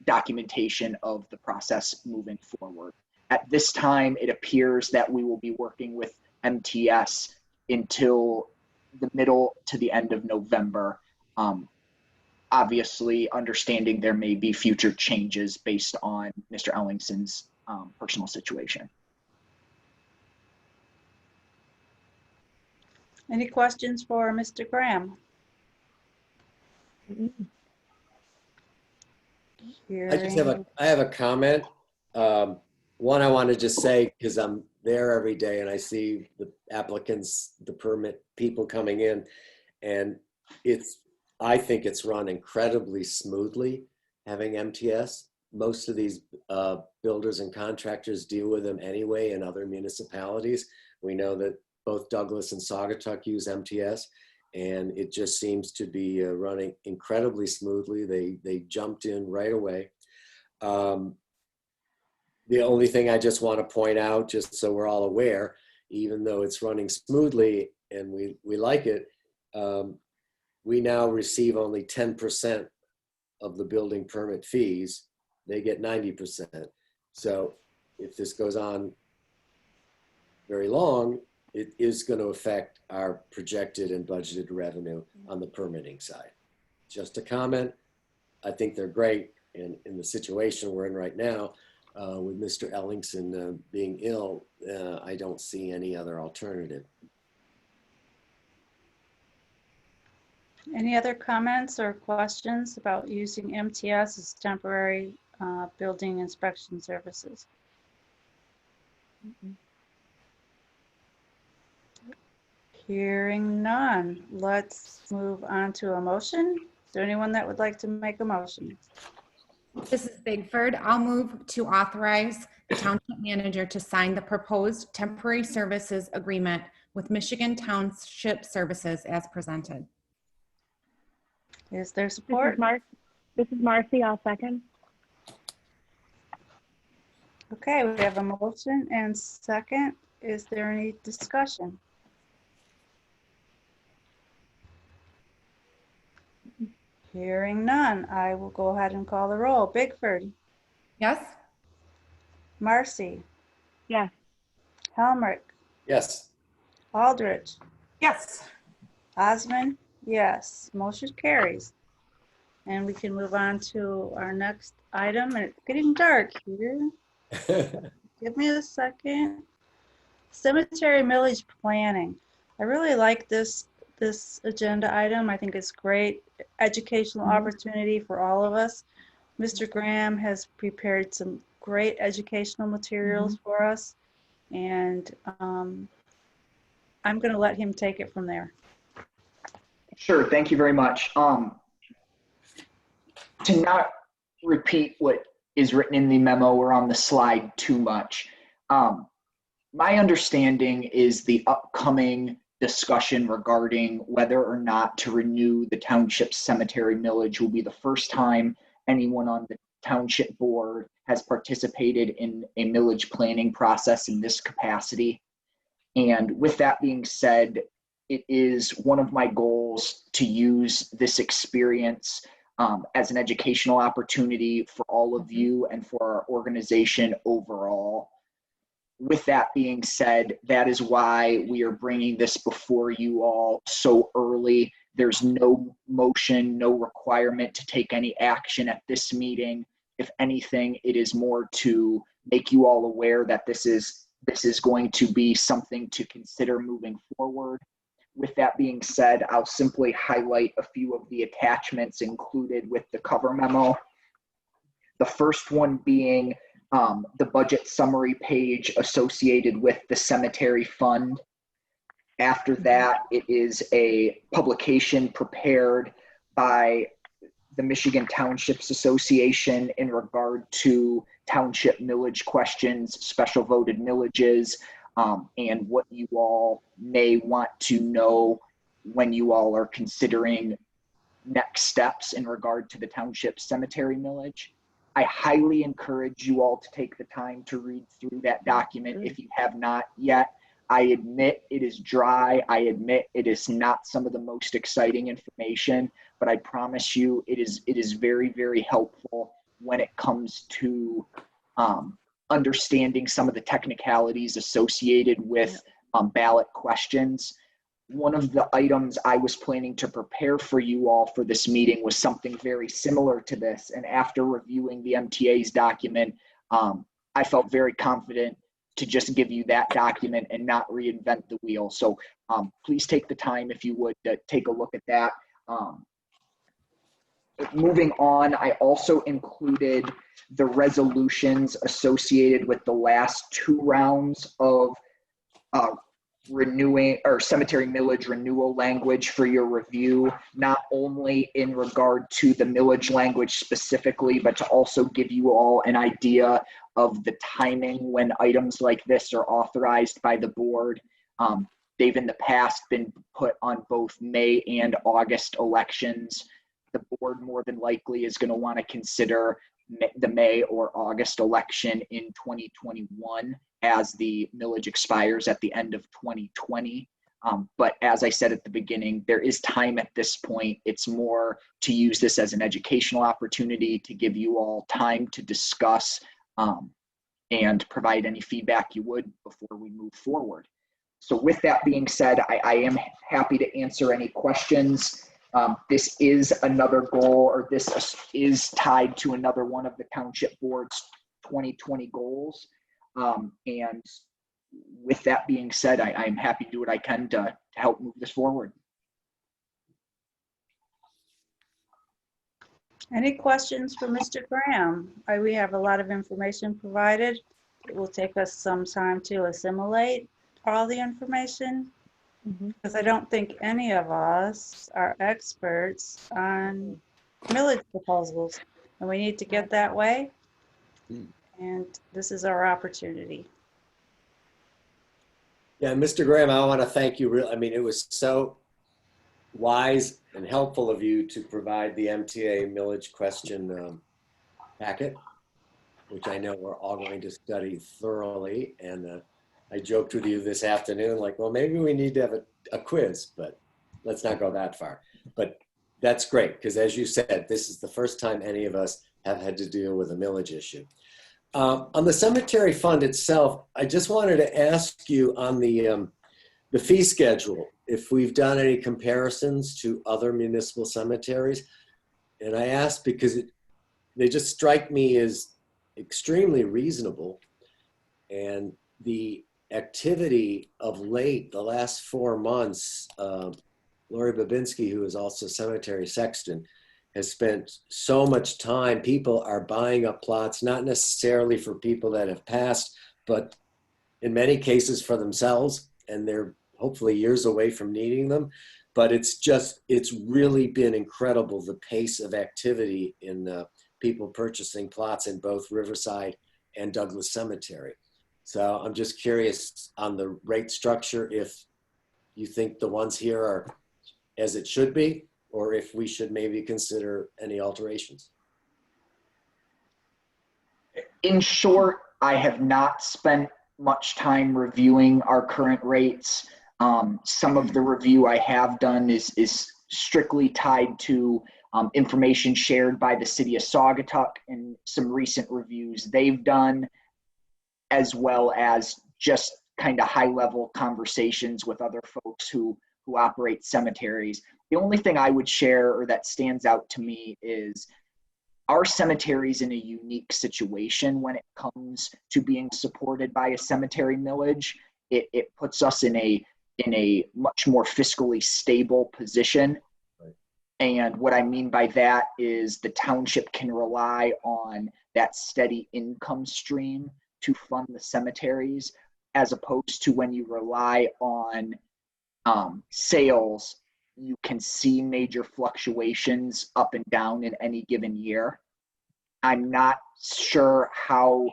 documentation of the process moving forward. At this time, it appears that we will be working with MTS until the middle to the end of November. Obviously, understanding there may be future changes based on Mr. Ellingson's personal situation. Any questions for Mr. Graham? I have a comment. One, I want to just say, because I'm there every day and I see the applicants, the permit people coming in, and I think it's run incredibly smoothly having MTS. Most of these builders and contractors deal with them anyway in other municipalities. We know that both Douglas and Saugatuck use MTS, and it just seems to be running incredibly smoothly. They jumped in right away. The only thing I just want to point out, just so we're all aware, even though it's running smoothly and we like it, we now receive only 10% of the building permit fees. They get 90%. So if this goes on very long, it is going to affect our projected and budgeted revenue on the permitting side. Just a comment. I think they're great. And in the situation we're in right now, with Mr. Ellingson being ill, I don't see any other alternative. Any other comments or questions about using MTS as temporary building inspection services? Hearing none, let's move on to a motion. Is there anyone that would like to make a motion? This is Bigford. I'll move to authorize the township manager to sign the proposed temporary services agreement with Michigan Township Services as presented. Is there support? This is Marcy. I'll second. Okay, we have a motion and second. Is there any discussion? Hearing none, I will go ahead and call the roll. Bigford, Yes? Marcy, Yes. Helmrich, Yes. Aldrich, Yes. Osmond, yes. Motion carries. And we can move on to our next item. And it's getting dark here. Give me a second. Cemetery millage planning. I really like this agenda item. I think it's great educational opportunity for all of us. Mr. Graham has prepared some great educational materials for us, and I'm going to let him take it from there. Sure, thank you very much. To not repeat what is written in the memo or on the slide too much, my understanding is the upcoming discussion regarding whether or not to renew the township cemetery millage will be the first time anyone on the township board has participated in a millage planning process in this capacity. And with that being said, it is one of my goals to use this experience as an educational opportunity for all of you and for our organization overall. With that being said, that is why we are bringing this before you all so early. There's no motion, no requirement to take any action at this meeting. If anything, it is more to make you all aware that this is going to be something to consider moving forward. With that being said, I'll simply highlight a few of the attachments included with the cover memo. The first one being the budget summary page associated with the cemetery fund. After that, it is a publication prepared by the Michigan Townships Association in regard to township millage questions, special voted millages, and what you all may want to know when you all are considering next steps in regard to the township cemetery millage. I highly encourage you all to take the time to read through that document if you have not yet. I admit it is dry. I admit it is not some of the most exciting information, but I promise you it is very, very helpful when it comes to understanding some of the technicalities associated with ballot questions. One of the items I was planning to prepare for you all for this meeting was something very similar to this. And after reviewing the MTA's document, I felt very confident to just give you that document and not reinvent the wheel. So please take the time, if you would, to take a look at that. Moving on, I also included the resolutions associated with the last two rounds of renewing or cemetery millage renewal language for your review, not only in regard to the millage language specifically, but to also give you all an idea of the timing when items like this are authorized by the board. They've in the past been put on both May and August elections. The board more than likely is going to want to consider the May or August election in 2021 as the millage expires at the end of 2020. But as I said at the beginning, there is time at this point. It's more to use this as an educational opportunity to give you all time to discuss and provide any feedback you would before we move forward. So with that being said, I am happy to answer any questions. This is another goal, or this is tied to another one of the township board's 2020 goals. And with that being said, I'm happy to do what I can to help move this forward. Any questions for Mr. Graham? We have a lot of information provided. It will take us some time to assimilate all the information, because I don't think any of us are experts on millage proposals, and we need to get that way. And this is our opportunity. Yeah, Mr. Graham, I want to thank you. I mean, it was so wise and helpful of you to provide the MTA millage question packet, which I know we're all going to study thoroughly. And I joked with you this afternoon, like, well, maybe we need to have a quiz, but let's not go that far. But that's great, because as you said, this is the first time any of us have had to deal with a millage issue. On the cemetery fund itself, I just wanted to ask you on the fee schedule, if we've done any comparisons to other municipal cemeteries. And I ask because they just strike me as extremely reasonable. And the activity of late, the last 4 months, Lori Babinski, who is also cemetery sexton, has spent so much time. People are buying up plots, not necessarily for people that have passed, but in many cases for themselves, and they're hopefully years away from needing them. But it's really been incredible, the pace of activity in people purchasing plots in both Riverside and Douglas Cemetery. So I'm just curious on the rate structure, if you think the ones here are as it should be, or if we should maybe consider any alterations. In short, I have not spent much time reviewing our current rates. Some of the review I have done is strictly tied to information shared by the city of Saugatuck and some recent reviews they've done, as well as just kind of high-level conversations with other folks who operate cemeteries. The only thing I would share, or that stands out to me, is our cemetery's in a unique situation when it comes to being supported by a cemetery millage. It puts us in a much more fiscally stable position. Right. And what I mean by that is the township can rely on that steady income stream to fund the cemeteries, as opposed to when you rely on sales, you can see major fluctuations up and down in any given year. I'm not sure how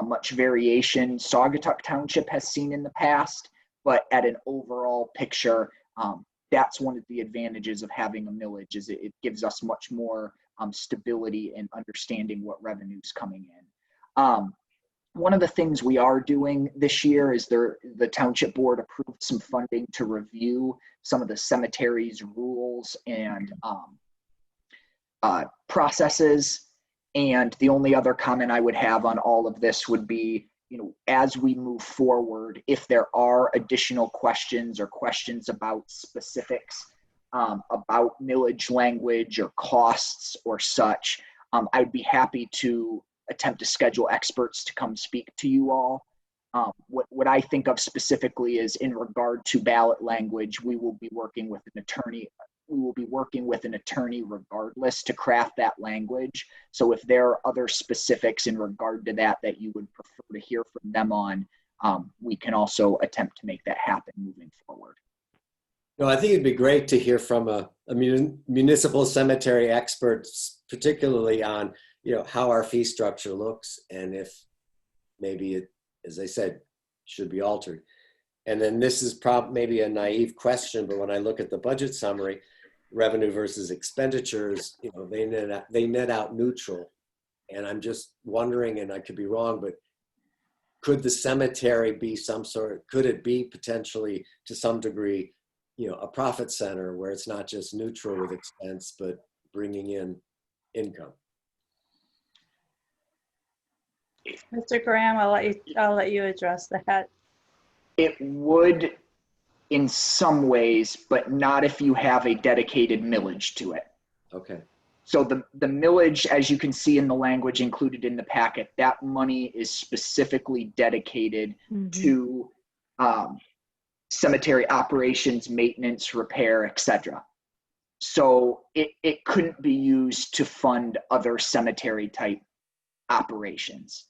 much variation Saugatuck Township has seen in the past, but at an overall picture, that's one of the advantages of having a millage, is it gives us much more stability and understanding what revenue's coming in. One of the things we are doing this year is the township board approved some funding to review some of the cemetery's rules and processes. And the only other comment I would have on all of this would be, as we move forward, if there are additional questions or questions about specifics about millage language or costs or such, I would be happy to attempt to schedule experts to come speak to you all. What I think of specifically is, in regard to ballot language, we will be working with an attorney. We will be working with an attorney regardless to craft that language. So if there are other specifics in regard to that you would prefer to hear from them on, we can also attempt to make that happen moving forward. No, I think it'd be great to hear from a municipal cemetery expert, particularly on how our fee structure looks, and if maybe it, as I said, should be altered. And then this is maybe a naive question, but when I look at the budget summary, revenue versus expenditures, they net out neutral. And I'm just wondering, and I could be wrong, but could the cemetery be could it be potentially to some degree, a profit center where it's not just neutral with expense, but bringing in income? Mr. Graham, I'll let you address that. It would in some ways, but not if you have a dedicated millage to it. Okay. So the millage, as you can see in the language included in the packet, that money is specifically dedicated to cemetery operations, maintenance, repair, etc. So it couldn't be used to fund other cemetery type operations.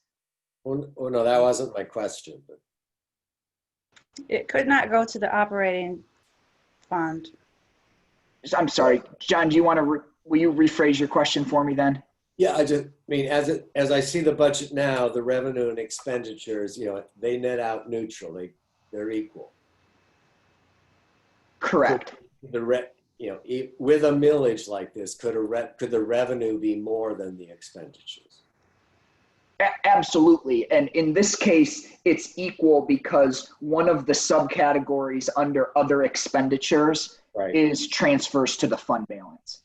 Well, no, that wasn't my question. But It could not go to the operating fund. I'm sorry, John, do you want to, will you rephrase your question for me then? yeah, I mean, as I see the budget now, the revenue and expenditures, they net out neutral. They're equal. Correct. With a millage like this, could the revenue be more than the expenditures? Absolutely. And in this case, it's equal because one of the subcategories under other expenditures is transfers to the fund balance.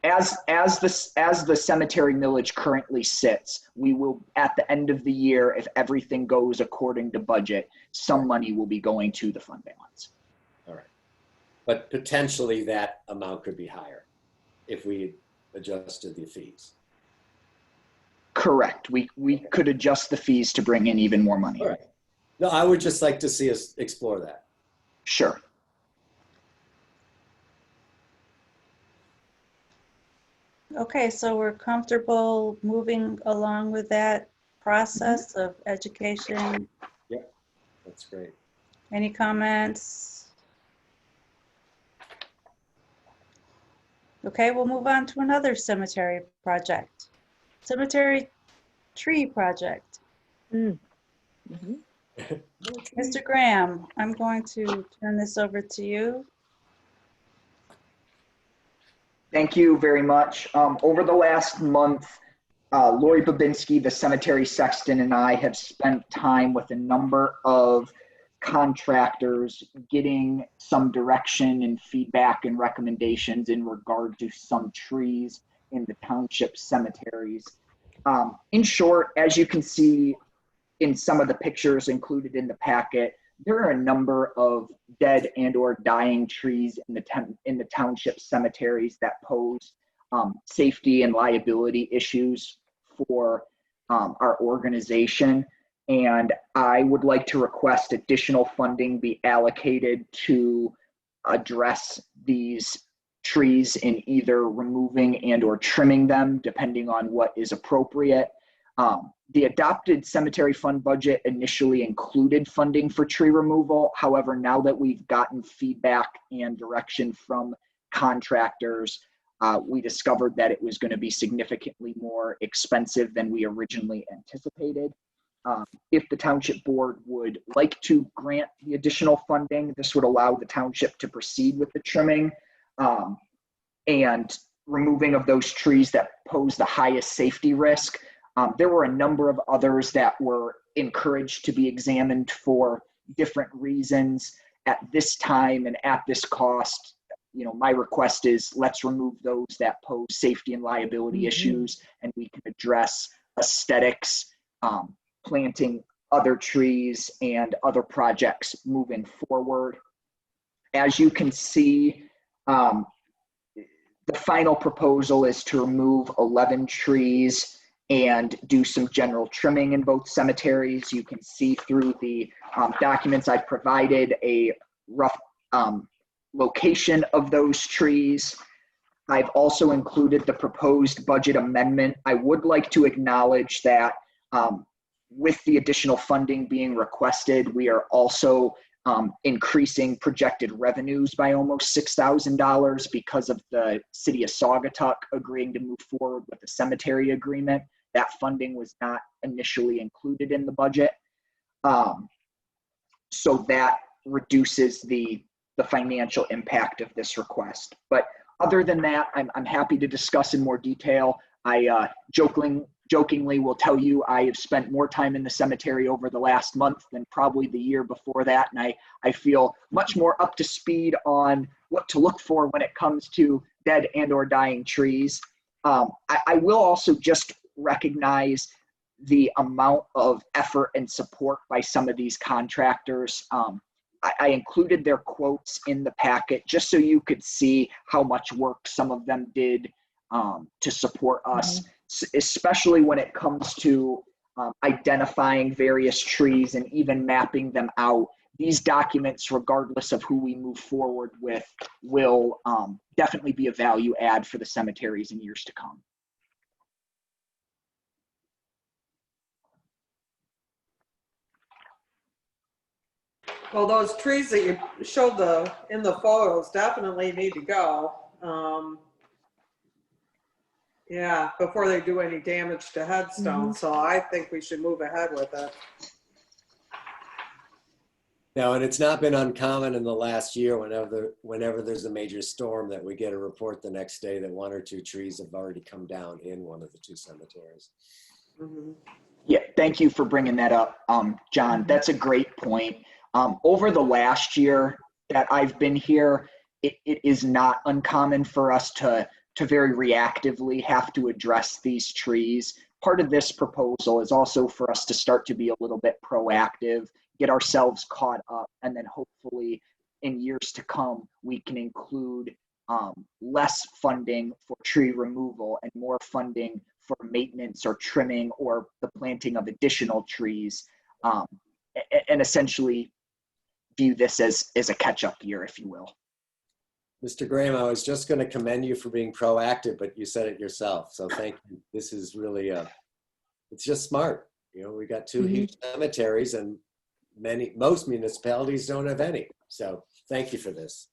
As the cemetery millage currently sits, we will, at the end of the year, if everything goes according to budget, some money will be going to the fund balance. All right. But potentially that amount could be higher if we adjusted the fees. Correct. We could adjust the fees to bring in even more money. All right. No, I would just like to see us explore that. Sure. Okay, so we're comfortable moving along with that process of education. Yep, that's great. Any comments? Okay, we'll move on to another cemetery project. Cemetery tree project. Mr. Graham, I'm going to turn this over to you. Thank you very much. Over the last month, Lori Babinski, the cemetery sexton, and I have spent time with a number of contractors getting some direction and feedback and recommendations in regard to some trees in the township cemeteries. In short, as you can see in some of the pictures included in the packet, there are a number of dead and or dying trees in the township cemeteries that pose safety and liability issues for our organization. And I would like to request additional funding be allocated to address these trees in either removing and or trimming them, depending on what is appropriate. The adopted cemetery fund budget initially included funding for tree removal. However, now that we've gotten feedback and direction from contractors, we discovered that it was going to be significantly more expensive than we originally anticipated. If the township board would like to grant the additional funding, this would allow the township to proceed with the trimming and removing of those trees that pose the highest safety risk. There were a number of others that were encouraged to be examined for different reasons. At this time and at this cost, my request is let's remove those that pose safety and liability issues, and we can address aesthetics, planting other trees and other projects moving forward. As you can see, the final proposal is to remove 11 trees and do some general trimming in both cemeteries. You can see through the documents I've provided a rough location of those trees. I've also included the proposed budget amendment. I would like to acknowledge that with the additional funding being requested, we are also increasing projected revenues by almost $6,000 because of the city of Saugatuck agreeing to move forward with the cemetery agreement. That funding was not initially included in the budget. So that reduces the financial impact of this request. But other than that, I'm happy to discuss in more detail. I jokingly will tell you I have spent more time in the cemetery over the last month than probably the year before that. And I feel much more up to speed on what to look for when it comes to dead and or dying trees. I will also just recognize the amount of effort and support by some of these contractors. I included their quotes in the packet just so you could see how much work some of them did to support us, especially when it comes to identifying various trees and even mapping them out. These documents, regardless of who we move forward with, will definitely be a value add for the cemeteries in years to come. Well, those trees that you showed in the photos definitely need to go. Yeah, before they do any damage to headstones. So I think we should move ahead with it. Now, and it's not been uncommon in the last year, whenever there's a major storm, that we get a report the next day that 1 or 2 trees have already come down in one of the 2 cemeteries. Yeah, thank you for bringing that up, John. That's a great point. Over the last year that I've been here, it is not uncommon for us to very reactively have to address these trees. Part of this proposal is also for us to start to be a little bit proactive, get ourselves caught up, and then hopefully in years to come, we can include less funding for tree removal and more funding for maintenance or trimming or the planting of additional trees, and essentially view this as a catch-up year, if you will. Mr. Graham, I was just going to commend you for being proactive, but you said it yourself. So thank you. This is really it's just smart. You know, we got 2 huge cemeteries and most municipalities don't have any. So thank you for this.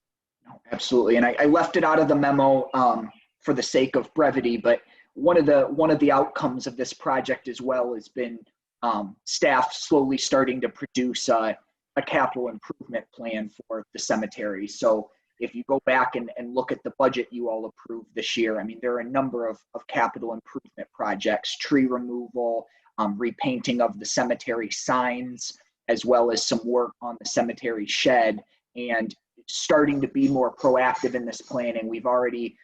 No, absolutely. And I left it out of the memo for the sake of brevity, but one of the outcomes of this project as well has been staff slowly starting to produce a capital improvement plan for the cemetery. So if you go back and look at the budget you all approved this year, I mean, there are a number of capital improvement projects, tree removal, repainting of the cemetery signs, as well as some work on the cemetery shed, and starting to be more proactive in this planning. We've already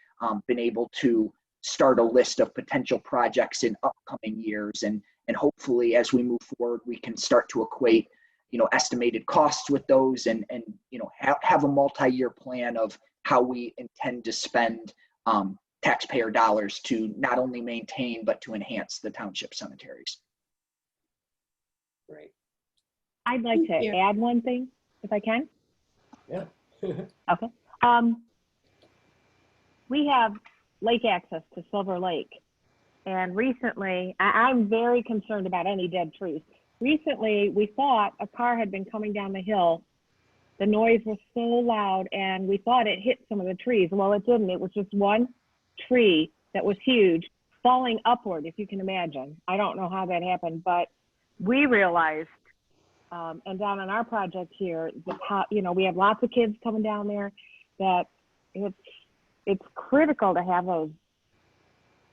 been able to start a list of potential projects in upcoming years, and hopefully as we move forward, we can start to equate estimated costs with those, and have a multi-year plan of how we intend to spend taxpayer dollars to not only maintain but to enhance the township cemeteries. Great. I'd like to add one thing, if I can. Yeah. Okay. We have lake access to Silver Lake, and recently, I'm very concerned about any dead trees. Recently, we thought a car had been coming down the hill. The noise was so loud, and we thought it hit some of the trees. Well, it didn't. It was just one tree that was huge, falling upward, if you can imagine. I don't know how that happened, but we realized, and down on our project here, we have lots of kids coming down there, that it's critical to have those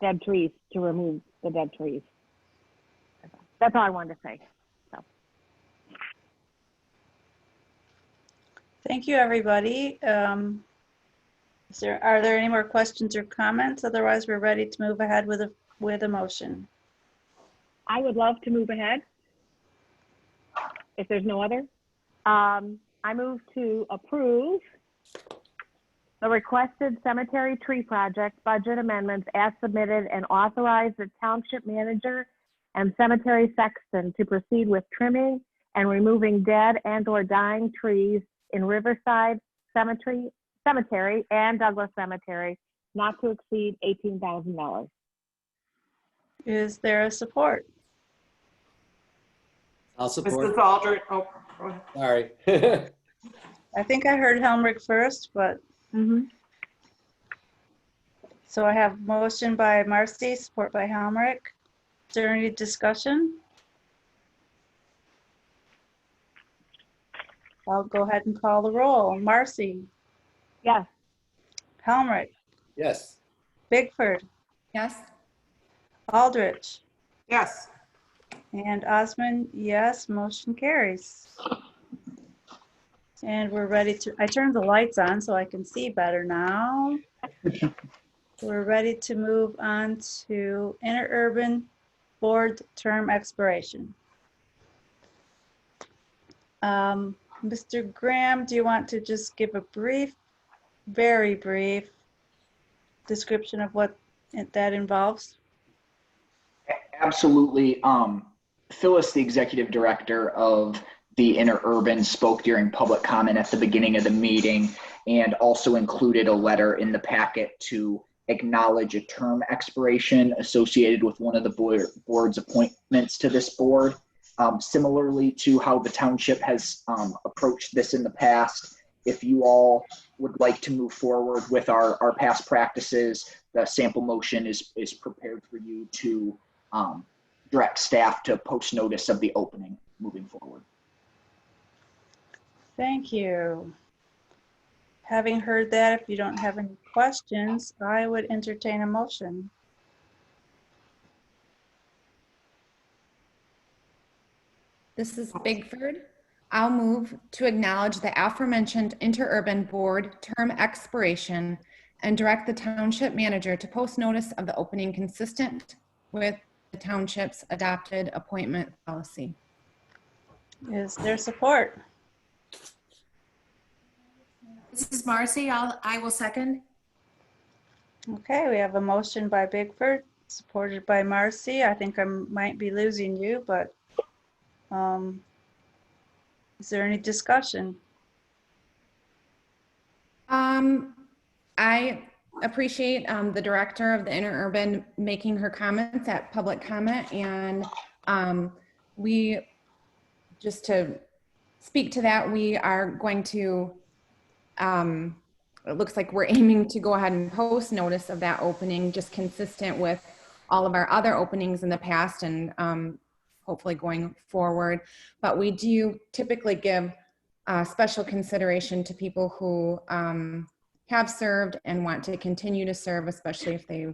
dead trees, to remove the dead trees. That's all I wanted to say. Thank you, everybody. Are there any more questions or comments? Otherwise, we're ready to move ahead with a motion. I would love to move ahead, if there's no other. I move to approve the requested cemetery tree project budget amendments as submitted, and authorize the township manager and cemetery sexton to proceed with trimming and removing dead and/or dying trees in Riverside Cemetery and Douglas Cemetery, not to exceed $18,000. Is there a support? I'll support. Mrs. Aldrich. Oh, go ahead. Sorry. I think I heard Helmrich first, but. So I have motion by Marcy, support by Helmrich. Is there any discussion? I'll go ahead and call the roll. Marcy? Yes. Helmrich? Yes. Bigford? Yes. Aldrich? Yes. And Osmond, yes, motion carries. And we're ready to, I turned the lights on so I can see better now. We're ready to move on to interurban board term expiration. Mr. Graham, do you want to just give a brief, very brief description of what that involves? Absolutely. Phyllis, the executive director of the Interurban, spoke during public comment at the beginning of the meeting and also included a letter in the packet to acknowledge a term expiration associated with one of the board's appointments to this board. Similarly to how the township has approached this in the past, if you all would like to move forward with our past practices, the sample motion is prepared for you to direct staff to post notice of the opening moving forward. Thank you. Having heard that, if you don't have any questions, I would entertain a motion. This is Bigford. I'll move to acknowledge the aforementioned interurban board term expiration and direct the township manager to post notice of the opening consistent with the township's adopted appointment policy. Is there support? This is Marcy. I will second. Okay, we have a motion by Bigford, supported by Marcy. I think I might be losing you, but is there any discussion? I appreciate the director of the Interurban making her comments at public comment, and we, just to speak to that, we are going to, it looks like we're aiming to go ahead and post notice of that opening, just consistent with all of our other openings in the past and hopefully going forward. But we do typically give special consideration to people who have served and want to continue to serve, especially if they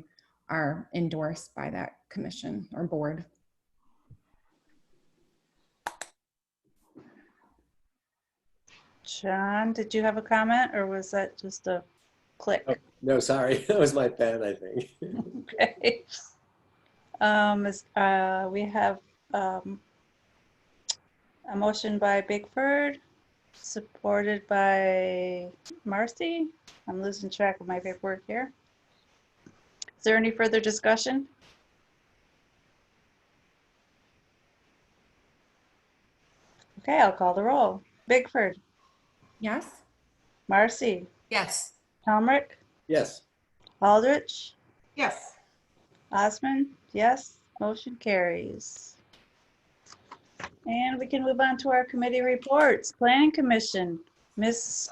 are endorsed by that commission or board. John, did you have a comment or was that just a click? Oh, no, sorry. That was my pen, I think. Okay. We have a motion by Bigford, supported by Marcy. I'm losing track of my paperwork here. Is there any further discussion? Okay, I'll call the roll. Bigford. Yes. Marcy. Yes. Helmrich. Yes. Aldrich. Yes. Osman. Yes. Motion carries. And we can move on to our committee reports. Planning Commission. Miss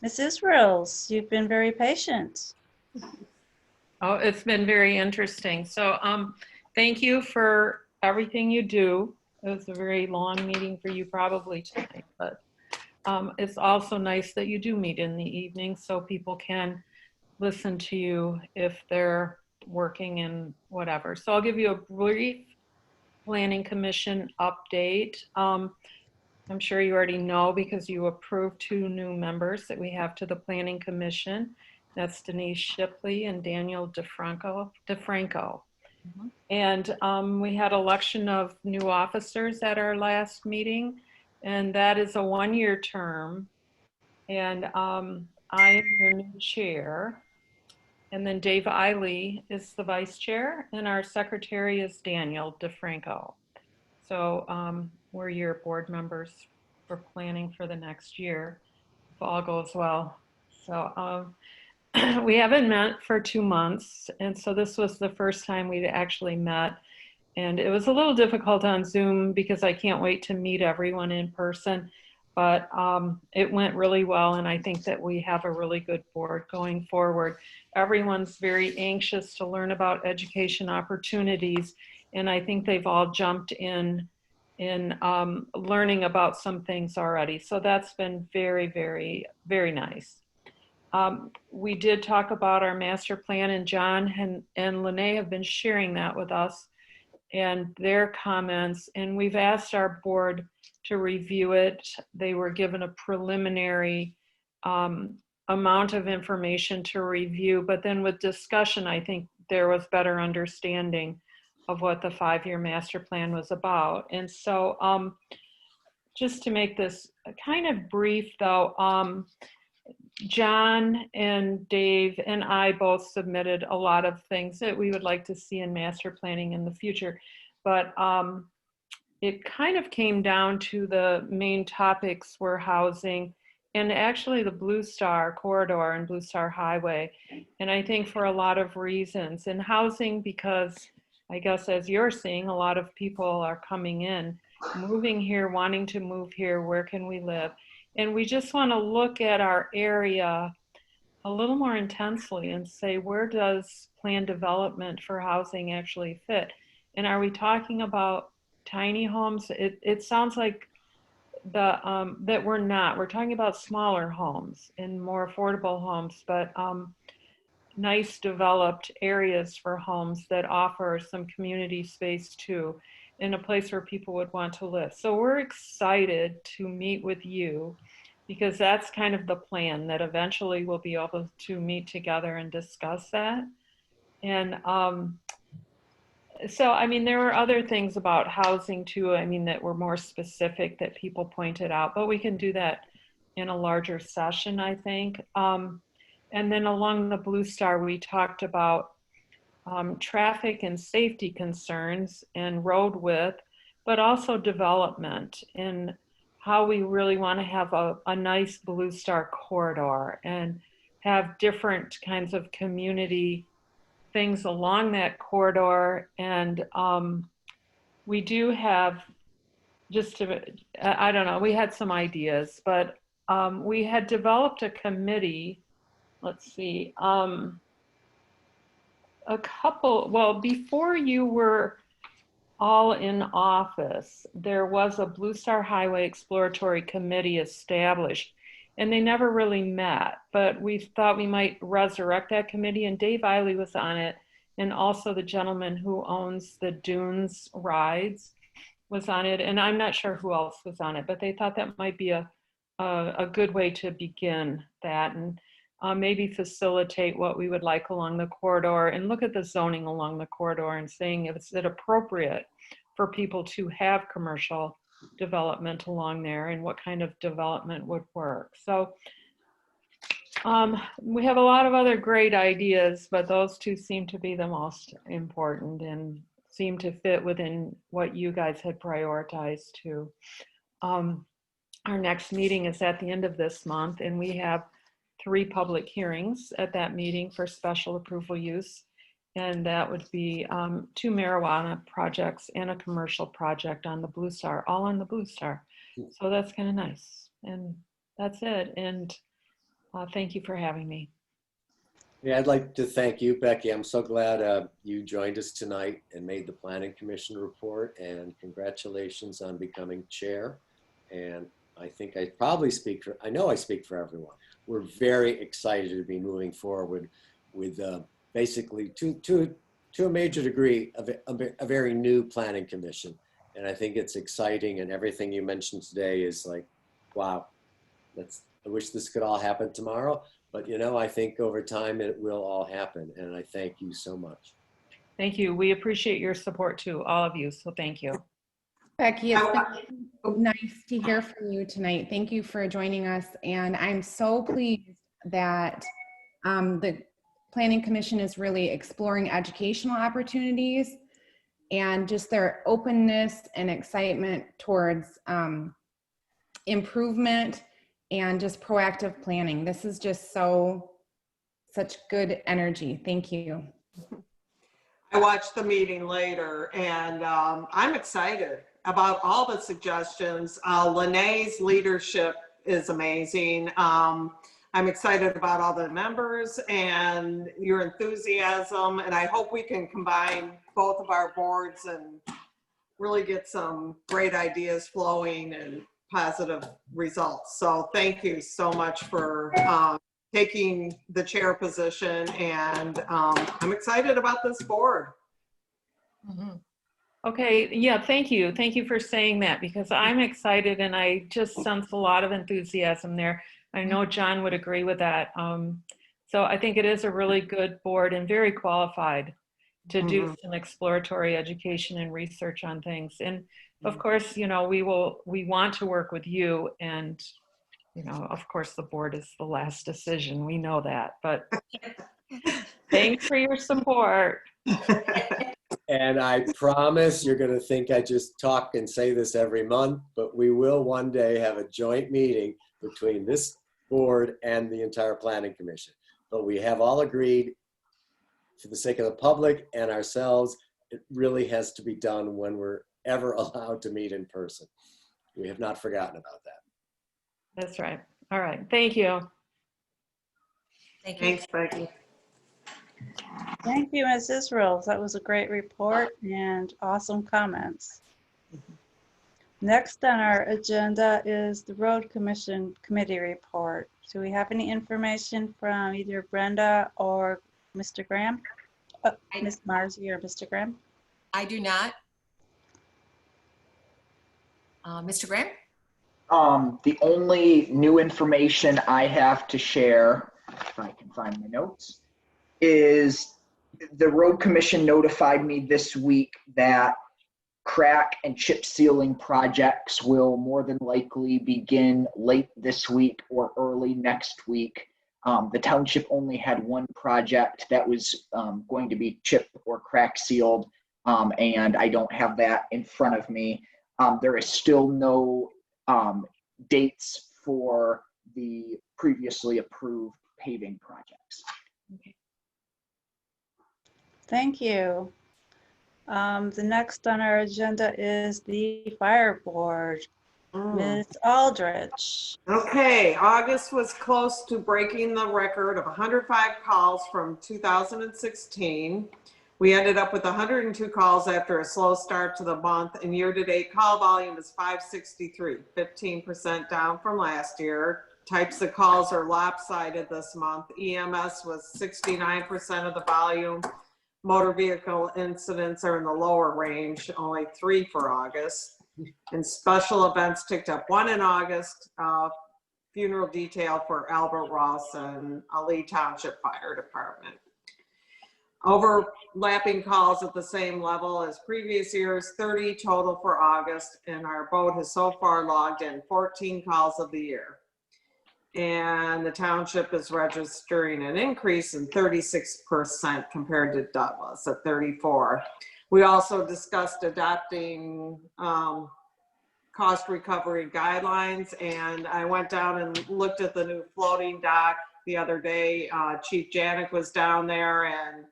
Israels, you've been very patient. Oh, it's been very interesting. So thank you for everything you do. It was a very long meeting for you probably tonight, but it's also nice that you do meet in the evening so people can listen to you if they're working and whatever. So I'll give you a brief Planning Commission update. I'm sure you already know because you approved 2 new members that we have to the Planning Commission. That's Denise Shipley and Daniel DeFranco. And we had election of new officers at our last meeting, and that is a 1-year term. And I am your new chair. And then Dave Eiley is the vice chair, and our secretary is Daniel DeFranco. So we're your board members for planning for the next year, if all goes well. So we haven't met for 2 months, and so this was the first time we'd actually met. And it was a little difficult on Zoom because I can't wait to meet everyone in person, but it went really well, and I think that we have a really good board going forward. Everyone's very anxious to learn about education opportunities, and I think they've all jumped in learning about some things already. So that's been very, very, very nice. We did talk about our master plan, and John and Lene have been sharing that with us and their comments, and we've asked our board to review it. They were given a preliminary amount of information to review, but then with discussion, I think there was better understanding of what the 5-year master plan was about. And so just to make this kind of brief though, John and Dave and I both submitted a lot of things that we would like to see in master planning in the future. But it kind of came down to the main topics were housing and actually the Blue Star corridor and Blue Star Highway. And I think for a lot of reasons. And housing, because I guess as you're seeing, a lot of people are coming in, moving here, wanting to move here, where can we live? And we just want to look at our area a little more intensely and say, where does planned development for housing actually fit? And are we talking about tiny homes? It sounds like that we're not. We're talking about smaller homes and more affordable homes, but nice developed areas for homes that offer some community space too, in a place where people would want to live. So we're excited to meet with you because that's kind of the plan, that eventually we'll be able to meet together and discuss that. And so, I mean, there were other things about housing too, I mean, that were more specific that people pointed out, but we can do that in a larger session, I think. And then along the Blue Star, we talked about traffic and safety concerns and road width, but also development and how we really want to have a nice Blue Star corridor and have different kinds of community things along that corridor. And we do have, just to, I don't know, we had some ideas, but we had developed a committee, let's see, a couple, well, before you were all in office, there was a Blue Star Highway Exploratory Committee established, and they never really met, but we thought we might resurrect that committee, and Dave Eiley was on it, and also the gentleman who owns the Dunes rides was on it, and I'm not sure who else was on it, but they thought that might be a good way to begin that, and maybe facilitate what we would like along the corridor and look at the zoning along the corridor and saying, is it appropriate for people to have commercial development along there and what kind of development would work. So we have a lot of other great ideas, but those two seem to be the most important and seem to fit within what you guys had prioritized too. Our next meeting is at the end of this month, and we have 3 public hearings at that meeting for special approval use. And that would be 2 marijuana projects and a commercial project on the Blue Star, all on the Blue Star. So that's kind of nice. And that's it. And thank you for having me. Yeah, I'd like to thank you, Becky. I'm so glad you joined us tonight and made the Planning Commission report, and congratulations on becoming chair. And I think I probably speak for, I know I speak for everyone. We're very excited to be moving forward with basically to a major degree a very new planning commission. And I think it's exciting, and everything you mentioned today is like, wow, I wish this could all happen tomorrow, but you know, I think over time it will all happen. And I thank you so much. Thank you. We appreciate your support too, all of you. So thank you. Becky, it's been nice to hear from you tonight. Thank you for joining us. And I'm so pleased that the Planning Commission is really exploring educational opportunities and just their openness and excitement towards improvement and just proactive planning. This is just such good energy. Thank you. I watched the meeting later, and I'm excited about all the suggestions. Lene's leadership is amazing. I'm excited about all the members and your enthusiasm, and I hope we can combine both of our boards and really get some great ideas flowing and positive results. So thank you so much for taking the chair position, and I'm excited about this board. Mm-hmm. Okay, yeah, thank you. Thank you for saying that, because I'm excited and I just sense a lot of enthusiasm there. I know John would agree with that. So I think it is a really good board and very qualified to do some exploratory education and research on things. And of course, you know, we want to work with you, and, you know, of course, the board is the last decision. We know that, but thanks for your support. And I promise you're going to think I just talk and say this every month, but we will one day have a joint meeting between this board and the entire planning commission. But we have all agreed, for the sake of the public and ourselves, it really has to be done when we're ever allowed to meet in person. We have not forgotten about that. That's right. All right. Thank you. Thank you. Thanks, Becky. Thank you, Ms. Israels. That was a great report and awesome comments. Next on our agenda is the Road Commission Committee report. Do we have any information from either Brenda or Mr. Graham? Ms. Marzi or Mr. Graham? I do not. Mr. Graham? The only new information I have to share, if I can find my notes, is the road commission notified me this week that crack and chip sealing projects will more than likely begin late this week or early next week. The township only had one project that was going to be chip or crack sealed, and I don't have that in front of me. There is still no dates for the previously approved paving projects. Okay. Thank you. The next on our agenda is the fire board. Ms. Aldrich. Okay, August was close to breaking the record of 105 calls from 2016. We ended up with 102 calls after a slow start to the month, and year-to-date call volume is 563, 15% down from last year. Types of calls are lopsided this month. EMS was 69% of the volume. Motor vehicle incidents are in the lower range, only 3 for August. And special events ticked up 1 in August, funeral detail for Albert Ross and Lee Township Fire Department. Overlapping calls at the same level as previous years, 30 total for August, and our boat has so far logged in 14 calls of the year. And the township is registering an increase in 36% compared to Douglas at 34. We also discussed adopting cost recovery guidelines, and I went down and looked at the new floating dock the other day. Chief Janik was down there, and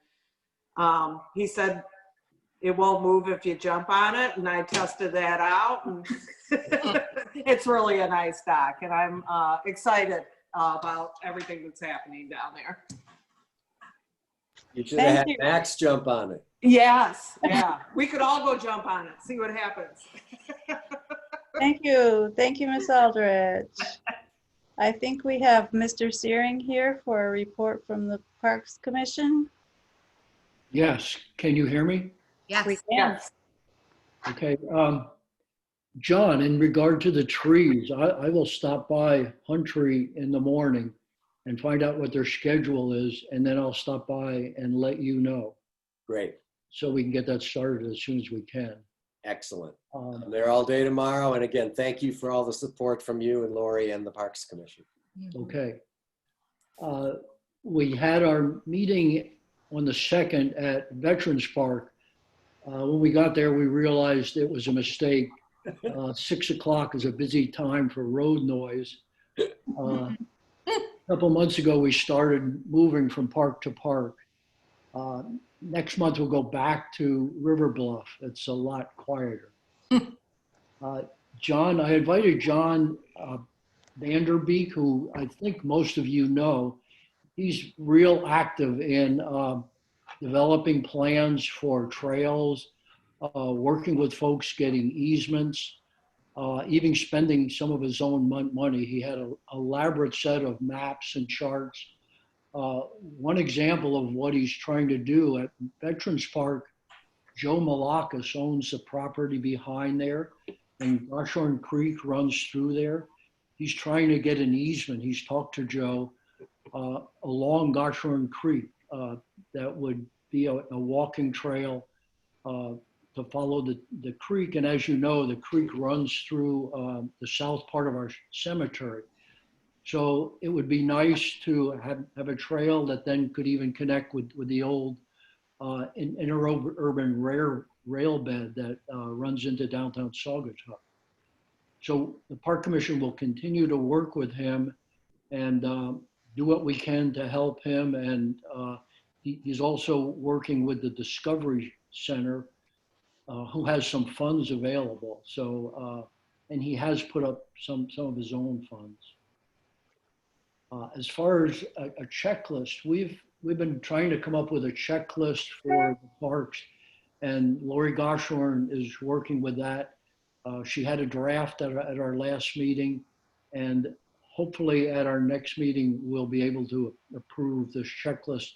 he said it won't move if you jump on it, and I tested that out. And it's really a nice dock, and I'm excited about everything that's happening down there. You should have had Max jump on it. Yes, yeah. We could all go jump on it, see what happens. Thank you. Thank you, Ms. Aldrich. I think we have Mr. Searing here for a report from the Parks Commission. Yes, can you hear me? Yes. We can. Yes. Okay, John, in regard to the trees, I will stop by Hunttree in the morning and find out what their schedule is, and then I'll stop by and let you know. Great. So we can get that started as soon as we can. Excellent. I'm there all day tomorrow. And again, thank you for all the support from you and Lori and the Parks Commission. Okay. We had our meeting on the 2nd at Veterans Park. When we got there, we realized it was a mistake. 6 o'clock is a busy time for road noise. A couple months ago, we started moving from park to park. Next month, we'll go back to River Bluff. It's a lot quieter. John, I invited John Vanderbeek, who I think most of you know. He's real active in developing plans for trails, working with folks, getting easements, even spending some of his own money. He had an elaborate set of maps and charts. One example of what he's trying to do at Veterans Park, Joe Malakis owns the property behind there, and Goshorn Creek runs through there. He's trying to get an easement. He's talked to Joe along Goshorn Creek that would be a walking trail to follow the creek. And as you know, the creek runs through the south part of our cemetery. So it would be nice to have a trail that then could even connect with the old interurban rail bed that runs into downtown Saugatuck. So the Park Commission will continue to work with him and do what we can to help him. And he's also working with the Discovery Center, who has some funds available. So, and he has put up some of his own funds. As far as a checklist, we've been trying to come up with a checklist for the parks, and Lori Goshorn is working with that. She had a draft at our last meeting, and hopefully at our next meeting, we'll be able to approve this checklist,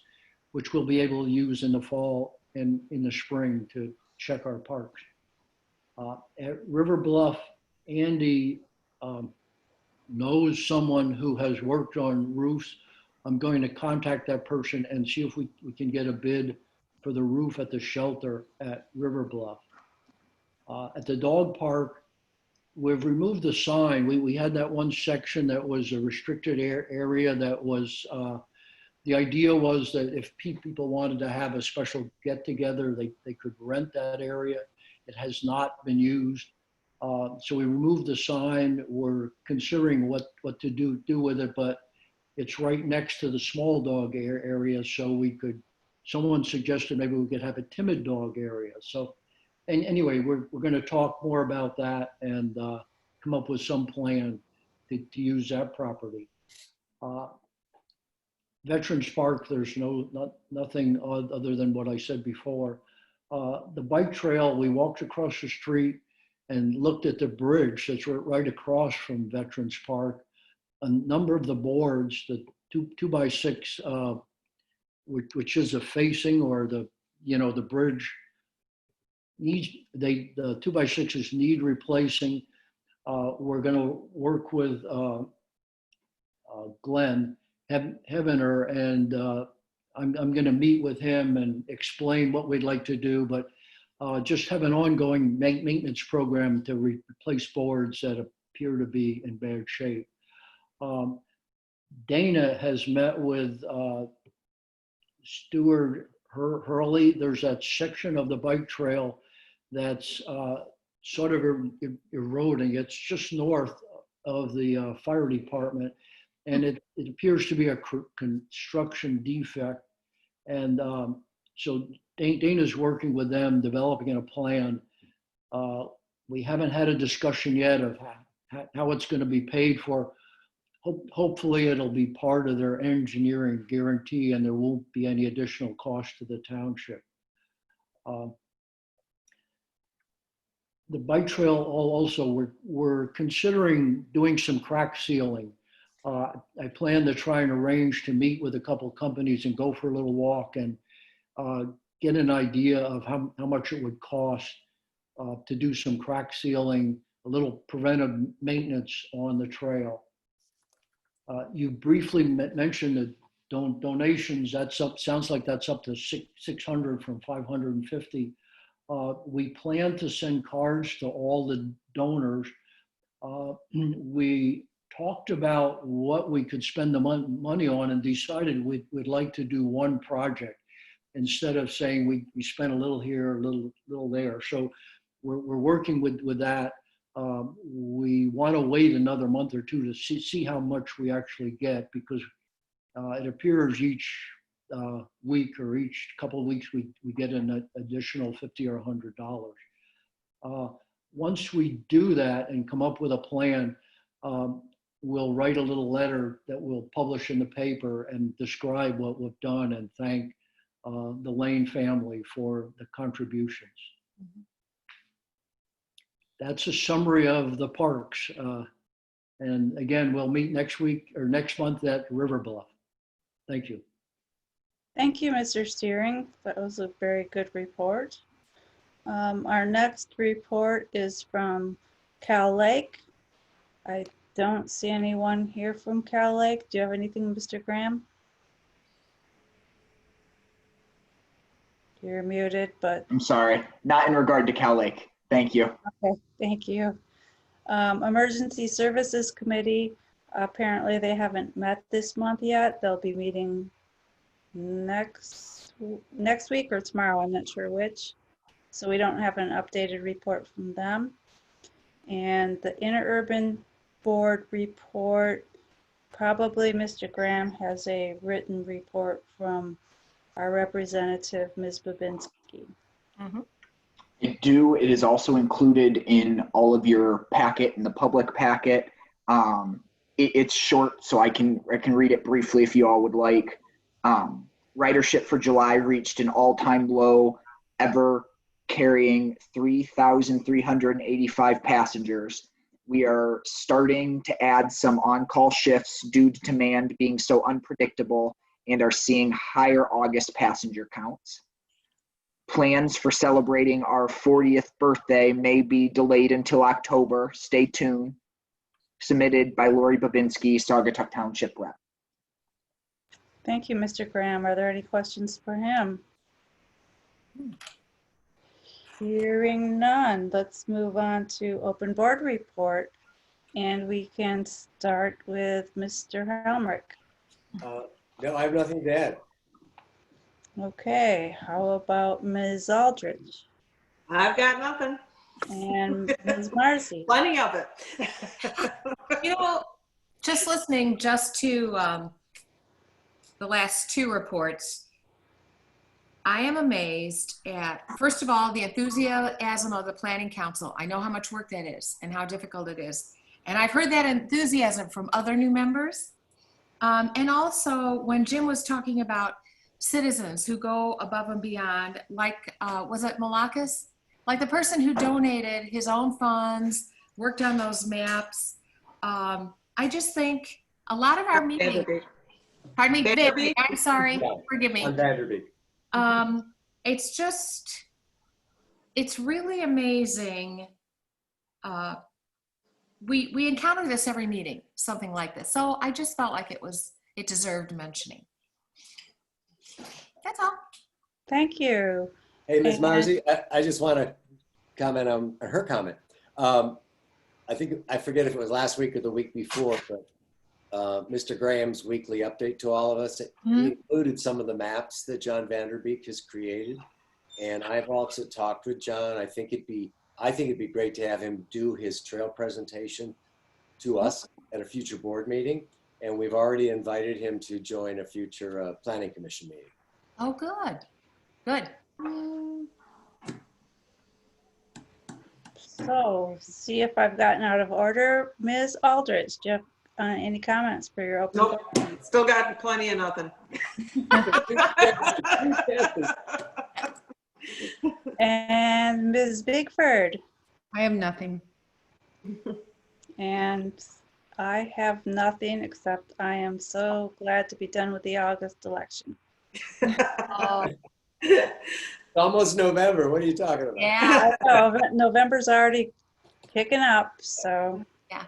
which we'll be able to use in the fall and in the spring to check our parks. At River Bluff, Andy knows someone who has worked on roofs. I'm going to contact that person and see if we can get a bid for the roof at the shelter at River Bluff. At the dog park, we've removed the sign. We had that one section that was a restricted area that was, the idea was that if people wanted to have a special get together, they could rent that area. It has not been used. So we removed the sign. We're considering what to do with it, but it's right next to the small dog area. So someone suggested maybe we could have a timid dog area. So and anyway, we're going to talk more about that and come up with some plan to use that property. Veterans Park, there's nothing other than what I said before. The bike trail, we walked across the street and looked at the bridge that's right across from Veterans Park. A number of the boards, the 2x6, which is a facing or the bridge, the 2x6s need replacing. We're going to work with Glenn Heavener, and I'm going to meet with him and explain what we'd like to do, but just have an ongoing maintenance program to replace boards that appear to be in bad shape. Dana has met with Stuart Hurley. There's that section of the bike trail that's sort of eroding. It's just north of the fire department, and it appears to be a construction defect. And so Dana's working with them, developing a plan. We haven't had a discussion yet of how it's going to be paid for. Hopefully it'll be part of their engineering guarantee and there won't be any additional cost to the township. The bike trail also, we're considering doing some crack sealing. I plan to try and arrange to meet with a couple of companies and go for a little walk and get an idea of how much it would cost to do some crack sealing, a little preventive maintenance on the trail. You briefly mentioned the donations. That's up. Sounds like that's up to 600 from 550. We plan to send cards to all the donors. We talked about what we could spend the money on and decided we'd like to do one project instead of saying we spent a little here, a little there. So we're working with that. We want to wait another month or two to see how much we actually get, because it appears each week or each couple of weeks we get an additional $50 or $100. Once we do that and come up with a plan, we'll write a little letter that we'll publish in the paper and describe what we've done and thank the Lane family for the contributions. Mm-hmm. That's a summary of the parks. And again, we'll meet next week or next month at River Bluff. Thank you. Thank you, Mr. Steering. That was a very good report. Our next report is from Cal Lake. I don't see anyone here from Cal Lake. Do you have anything, Mr. Graham? You're muted, but I'm sorry, not in regard to Cal Lake. Thank you. okay, thank you. Emergency Services Committee, apparently they haven't met this month yet. They'll be meeting next week or tomorrow, I'm not sure which. So we don't have an updated report from them. And the Interurban Board report, probably Mr. Graham has a written report from our representative, Ms. Babinski. I do. It is also included in all of your packet, in the public packet. It's short, so I can read it briefly if you all would like. Ridership for July reached an all-time low ever, carrying 3,385 passengers. We are starting to add some on-call shifts due to demand being so unpredictable and are seeing higher August passenger counts. Plans for celebrating our 40th birthday may be delayed until October. Stay tuned. Submitted by Lori Babinski, Saugatuck Township rep. Thank you, Mr. Graham. Are there any questions for him? Hearing none, let's move on to open board report. And we can start with Mr. Helmrich. No, I have nothing to add. Okay, how about Ms. Aldrich? I've got nothing. And Ms. Marcy? Plenty of it. You know, just listening just to the last two reports, I am amazed at, first of all, the enthusiasm of the Planning Council. I know how much work that is and how difficult it is. And I've heard that enthusiasm from other new members. And also when Jim was talking about citizens who go above and beyond, like, was it Malakas? Like the person who donated his own funds, worked on those maps. I just think a lot of our meetings, pardon me, Vanderbeek, I'm sorry, forgive me. On Vanderbeek. It's really amazing. We encounter this every meeting, something like this. So I just felt like it deserved mentioning. That's all. Thank you. Hey, Ms. Marzi, I just want to comment on her comment. I forget if it was last week or the week before, but Mr. Graham's weekly update to all of us, he included some of the maps that John Vanderbeek has created. And I've also talked with John. I think it'd be great to have him do his trail presentation to us at a future board meeting. And we've already invited him to join a future planning commission meeting. Oh, good. Good. So, see if I've gotten out of order. Ms. Aldrich, do you have any comments for your open board? Nope, still got plenty of nothing. And Ms. Bigford? I have nothing. And I have nothing except I am so glad to be done with the August election. It's almost November. What are you talking about? Yeah. I know, November's already picking up, so. Yeah.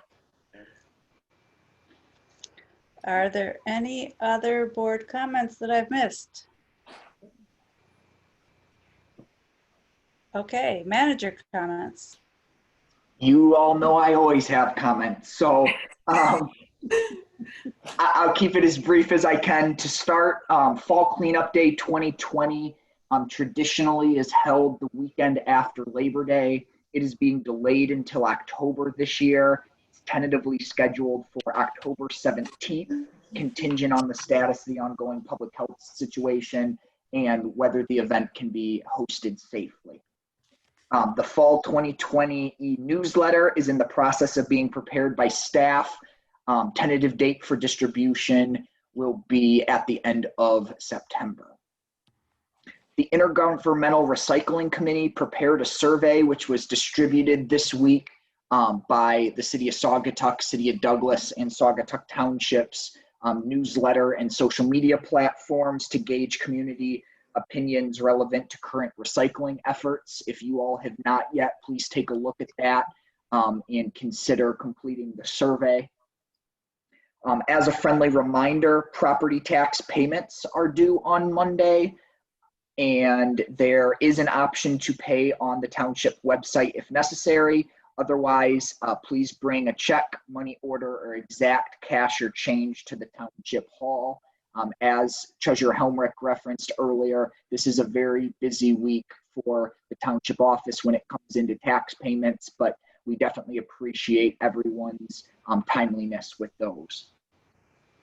Are there any other board comments that I've missed? Okay, manager comments. You all know I always have comments, so I'll keep it as brief as I can. To start, Fall Cleanup Day 2020 traditionally is held the weekend after Labor Day. It is being delayed until October this year. It's tentatively scheduled for October 17th, contingent on the status of the ongoing public health situation and whether the event can be hosted safely. The Fall 2020 e-newsletter is in the process of being prepared by staff. Tentative date for distribution will be at the end of September. The Intergovernmental Recycling Committee prepared a survey which was distributed this week by the City of Saugatuck, City of Douglas, and Saugatuck Townships newsletter and social media platforms to gauge community opinions relevant to current recycling efforts. If you all have not yet, please take a look at that and consider completing the survey. As a friendly reminder, property tax payments are due on Monday. And there is an option to pay on the township website if necessary. Otherwise, please bring a check, money order, or exact cash or change to the township hall. As Treasurer Helmrich referenced earlier, this is a very busy week for the township office when it comes into tax payments, but we definitely appreciate everyone's timeliness with those.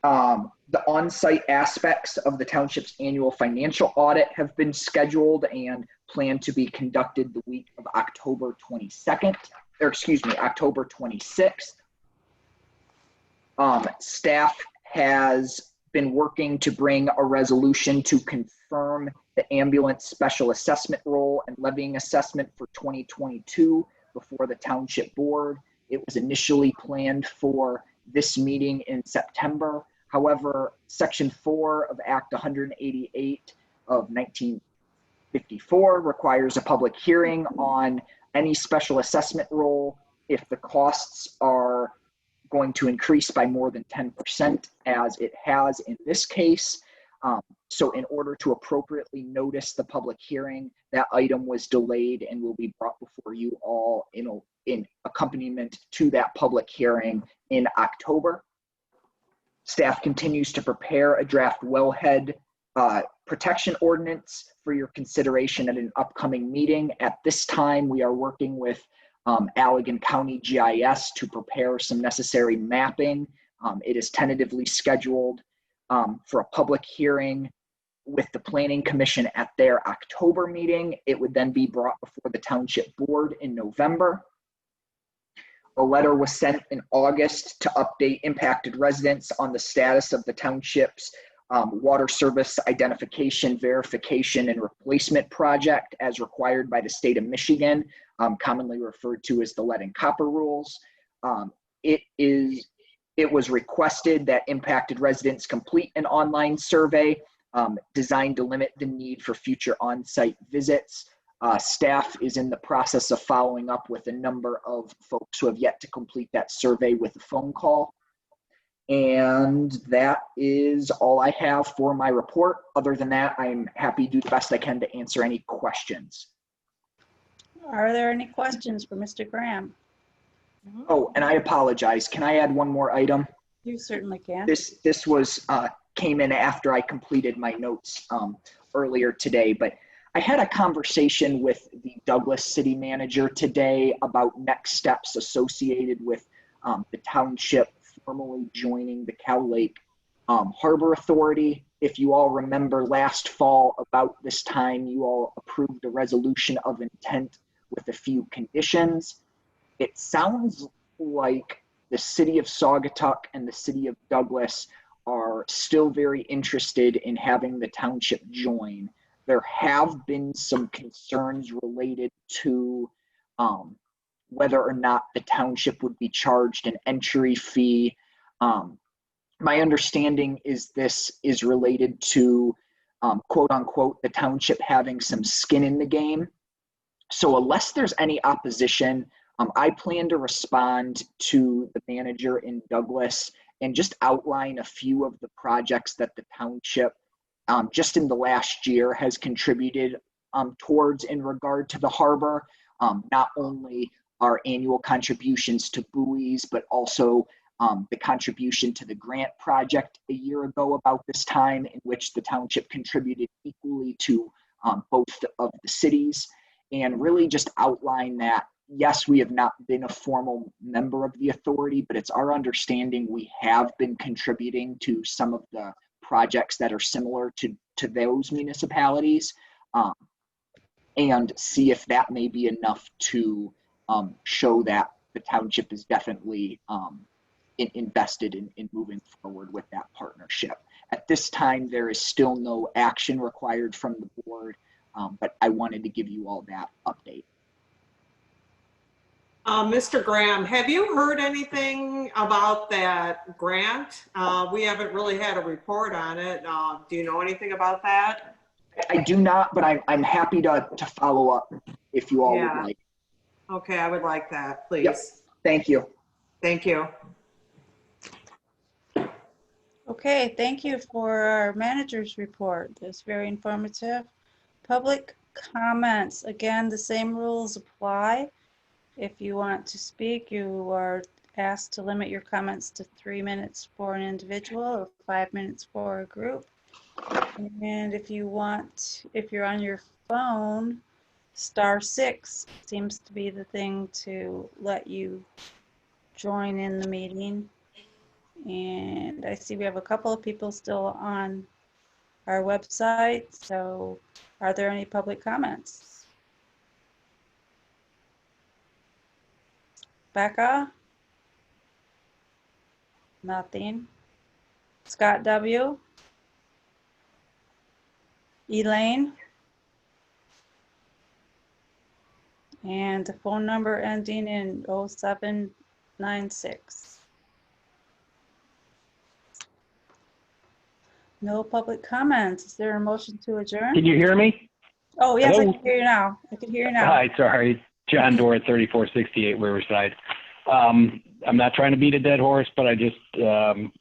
The on-site aspects of the township's annual financial audit have been scheduled and planned to be conducted the week of October 26th. Staff has been working to bring a resolution to confirm the ambulance special assessment role and levying assessment for 2022 before the township board. It was initially planned for this meeting in September. However, Section 4 of Act 188 of 1954 requires a public hearing on any special assessment role if the costs are going to increase by more than 10%, as it has in this case. So in order to appropriately notice the public hearing, that item was delayed and will be brought before you all in accompaniment to that public hearing in October. Staff continues to prepare a draft wellhead protection ordinance for your consideration at an upcoming meeting. At this time, we are working with Allegan County GIS to prepare some necessary mapping. It is tentatively scheduled for a public hearing with the Planning Commission at their October meeting. It would then be brought before the Township Board in November. A letter was sent in August to update impacted residents on the status of the township's water service identification, verification, and replacement project as required by the state of Michigan, commonly referred to as the lead and copper rules. It was requested that impacted residents complete an online survey designed to limit the need for future on-site visits. Staff is in the process of following up with a number of folks who have yet to complete that survey with a phone call. And that is all I have for my report. Other than that, I'm happy to do the best I can to answer any questions. Are there any questions for Mr. Graham? Oh, and I apologize. Can I add one more item? You certainly can. This was came in after I completed my notes earlier today, but I had a conversation with the Douglas city manager today about next steps associated with the township formally joining the Cow Lake Harbor Authority. If you all remember last fall about this time, you all approved a resolution of intent with a few conditions. It sounds like the city of Saugatuck and the city of Douglas are still very interested in having the township join. There have been some concerns related to whether or not the township would be charged an entry fee. My understanding is this is related to quote unquote the township having some skin in the game. So unless there's any opposition, I plan to respond to the manager in Douglas and just outline a few of the projects that the township just in the last year has contributed towards in regard to the harbor. Not only our annual contributions to buoys, but also the contribution to the grant project a year ago about this time, in which the township contributed equally to both of the cities, and really just outline that, yes, we have not been a formal member of the authority, but it's our understanding we have been contributing to some of the projects that are similar to those municipalities, and see if that may be enough to show that the township is definitely invested in moving forward with that partnership. At this time, there is still no action required from the board, but I wanted to give you all that update. Mr. Graham, have you heard anything about that grant? We haven't really had a report on it. Do you know anything about that? I do not, but I'm happy to follow up if you all would like. Okay, I would like that, please. Yep. Thank you. Thank you. Okay, thank you for our manager's report. That's very informative. public comments. Again, the same rules apply. If you want to speak, you are asked to limit your comments to 3 minutes for an individual or 5 minutes for a group. And if you're on your phone, *6 seems to be the thing to let you join in the meeting. And I see we have a couple of people still on our website. So are there any public comments? Becca? Nothing. Scott W? Elaine? And the phone number ending in 0796. No public comments. Is there a motion to adjourn? Can you hear me? Oh, yes, Hello? I can hear you now. I can hear you now. Hi, sorry. John Doerr, 3468 Riverside. I'm not trying to beat a dead horse, but I just,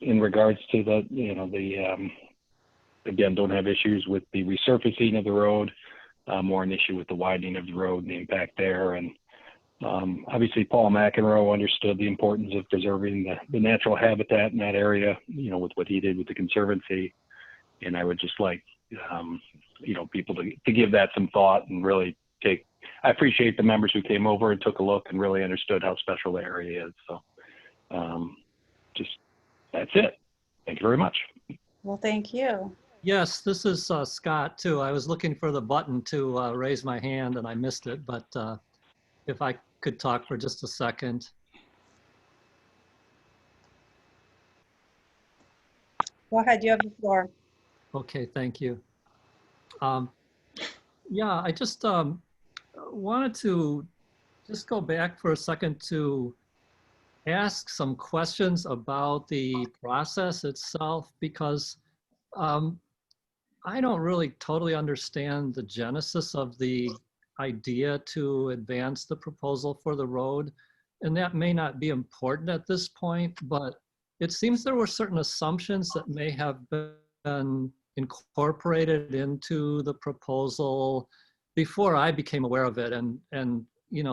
in regards to again, don't have issues with the resurfacing of the road, more an issue with the widening of the road and the impact there. And obviously, Paul McEnroe understood the importance of preserving the natural habitat in that area, with what he did with the Conservancy. And I would just like, people to give that some thought and really I appreciate the members who came over and took a look and really understood how special the area is. So that's it. Thank you very much. Well, thank you. Yes, this is Scott too. I was looking for the button to raise my hand and I missed it, but if I could talk for just a second. Go ahead, you have the floor. Okay, thank you. Yeah, I just wanted to just go back for a second to ask some questions about the process itself, because I don't really totally understand the genesis of the idea to advance the proposal for the road. And that may not be important at this point, but it seems there were certain assumptions that may have been incorporated into the proposal before I became aware of it, and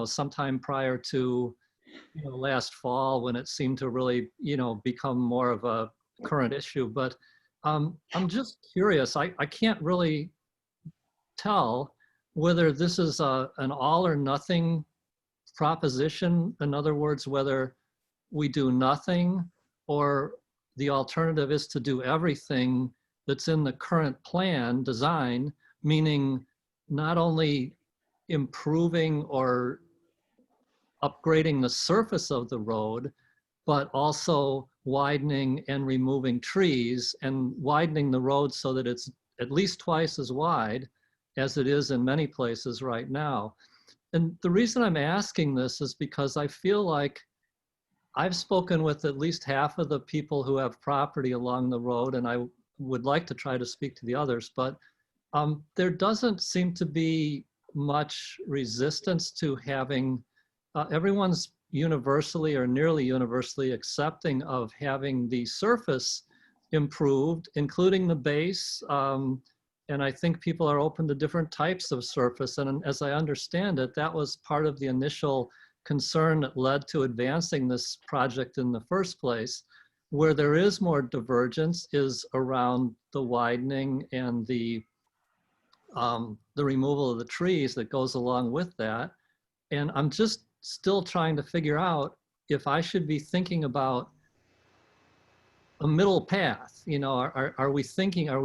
sometime prior to last fall, when it seemed to really become more of a current issue. But I'm just curious. I can't really tell whether this is an all or nothing proposition. In other words, whether we do nothing or the alternative is to do everything that's in the current plan design, meaning not only improving or upgrading the surface of the road, but also widening and removing trees and widening the road so that it's at least twice as wide as it is in many places right now. And the reason I'm asking this is because I feel like I've spoken with at least half of the people who have property along the road, and I would like to try to speak to the others, but there doesn't seem to be much resistance to having, everyone's universally or nearly universally accepting of having the surface improved, including the base. And I think people are open to different types of surface. And as I understand it, that was part of the initial concern that led to advancing this project in the first place. Where there is more divergence is around the widening and the removal of the trees that goes along with that. And I'm just still trying to figure out if I should be thinking about a middle path. Are we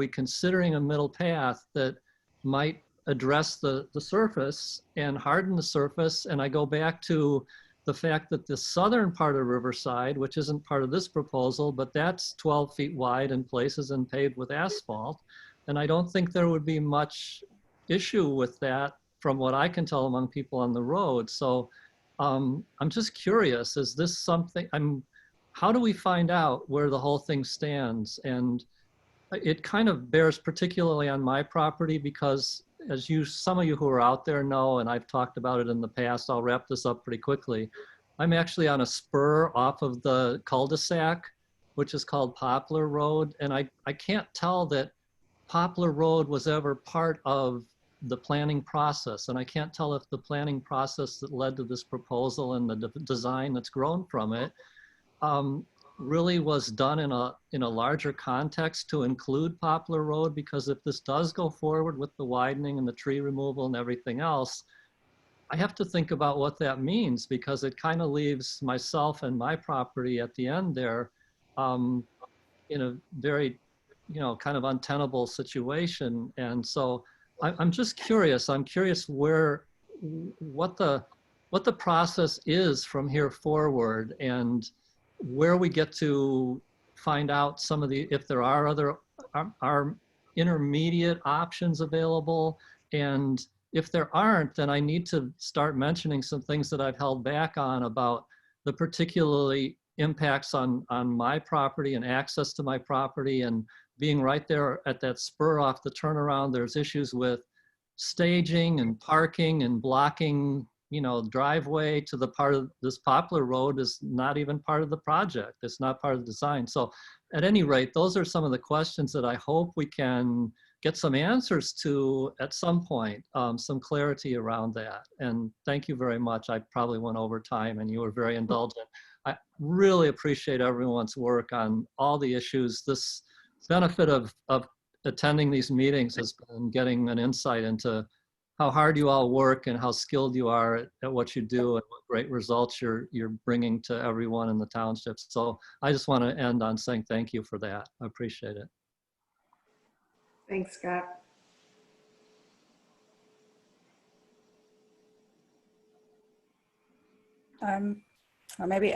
considering a middle path that might address the surface and harden the surface? And I go back to the fact that the southern part of Riverside, which isn't part of this proposal, but that's 12 feet wide in places and paved with asphalt. And I don't think there would be much issue with that from what I can tell among people on the road. So I'm just curious, is this something, how do we find out where the whole thing stands? And it kind of bears particularly on my property because as some of you who are out there know, and I've talked about it in the past, I'll wrap this up pretty quickly. I'm actually on a spur off of the cul-de-sac, which is called Poplar Road. And I can't tell that Poplar Road was ever part of the planning process. And I can't tell if the planning process that led to this proposal and the design that's grown from it really was done in a larger context to include Poplar Road, because if this does go forward with the widening and the tree removal and everything else, I have to think about what that means, because it kind of leaves myself and my property at the end there in a very, kind of untenable situation. And so I'm just curious. I'm curious what the process is from here forward, and where we get to find out some of if there are other are intermediate options available. And if there aren't, then I need to start mentioning some things that I've held back on about the particularly impacts on my property and access to my property, and being right there at that spur off the turnaround. There's issues with staging and parking and blocking, driveway to the part of this Poplar Road is not even part of the project. It's not part of the design. So at any rate, those are some of the questions that I hope we can get some answers to at some point, some clarity around that. And thank you very much. I probably went over time and you were very indulgent. I really appreciate everyone's work on all the issues. This benefit of attending these meetings has been getting an insight into how hard you all work and how skilled you are at what you do, and what great results you're bringing to everyone in the township. So I just want to end on saying thank you for that. I appreciate it. Thanks, Scott. Or maybe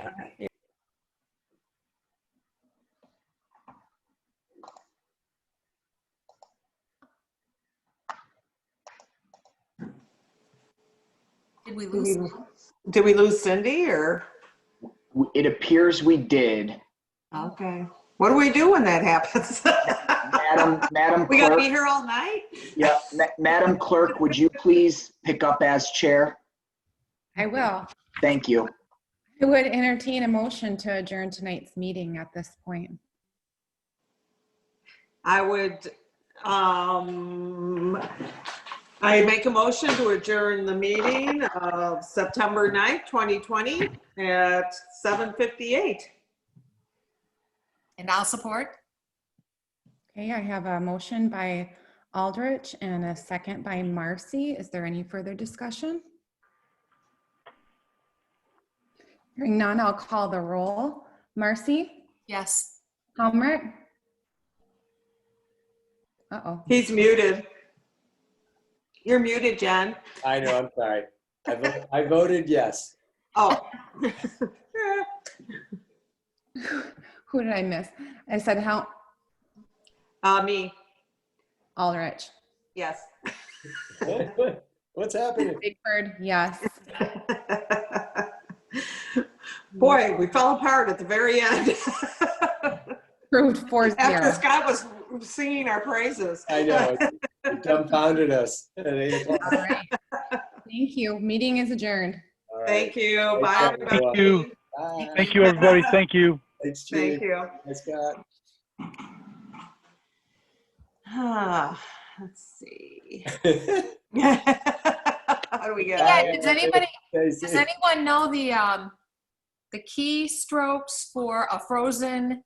Did we lose Cindy, or? It appears we did. Okay. What do we do when that happens? Madam We got to Clerk. be here all night? Yeah, Madam Clerk, would you please pick up as chair? I will. Thank you. I would entertain a motion to adjourn tonight's meeting at this point. I would, I make a motion to adjourn the meeting of September 9th, 2020 at 7:58. And I'll support. Okay, I have a motion by Aldrich and a second by Marcy. Is there any further discussion? Hearing none, I'll call the roll. Marcy? Yes. Helmert? Uh-oh. He's muted. You're muted, Jen. I know, I'm sorry. I voted yes. Oh. Who did I miss? I said how? Me. Aldrich. Yes. What's happening? Big Bird, yes. Boy, we fell apart at the very end. Approved 4-0. After Scott was singing our praises. I know. It dumbfounded us at 8 o'clock. All right. Thank you. Meeting is adjourned. All right. Thank you. Bye, everybody. Thank you. Bye. Thank you, everybody. Thank you. Thanks, Thank Chief. you. Thanks, Scott. Let's see. How do we get? Yeah, does anyone know the keystrokes for a frozen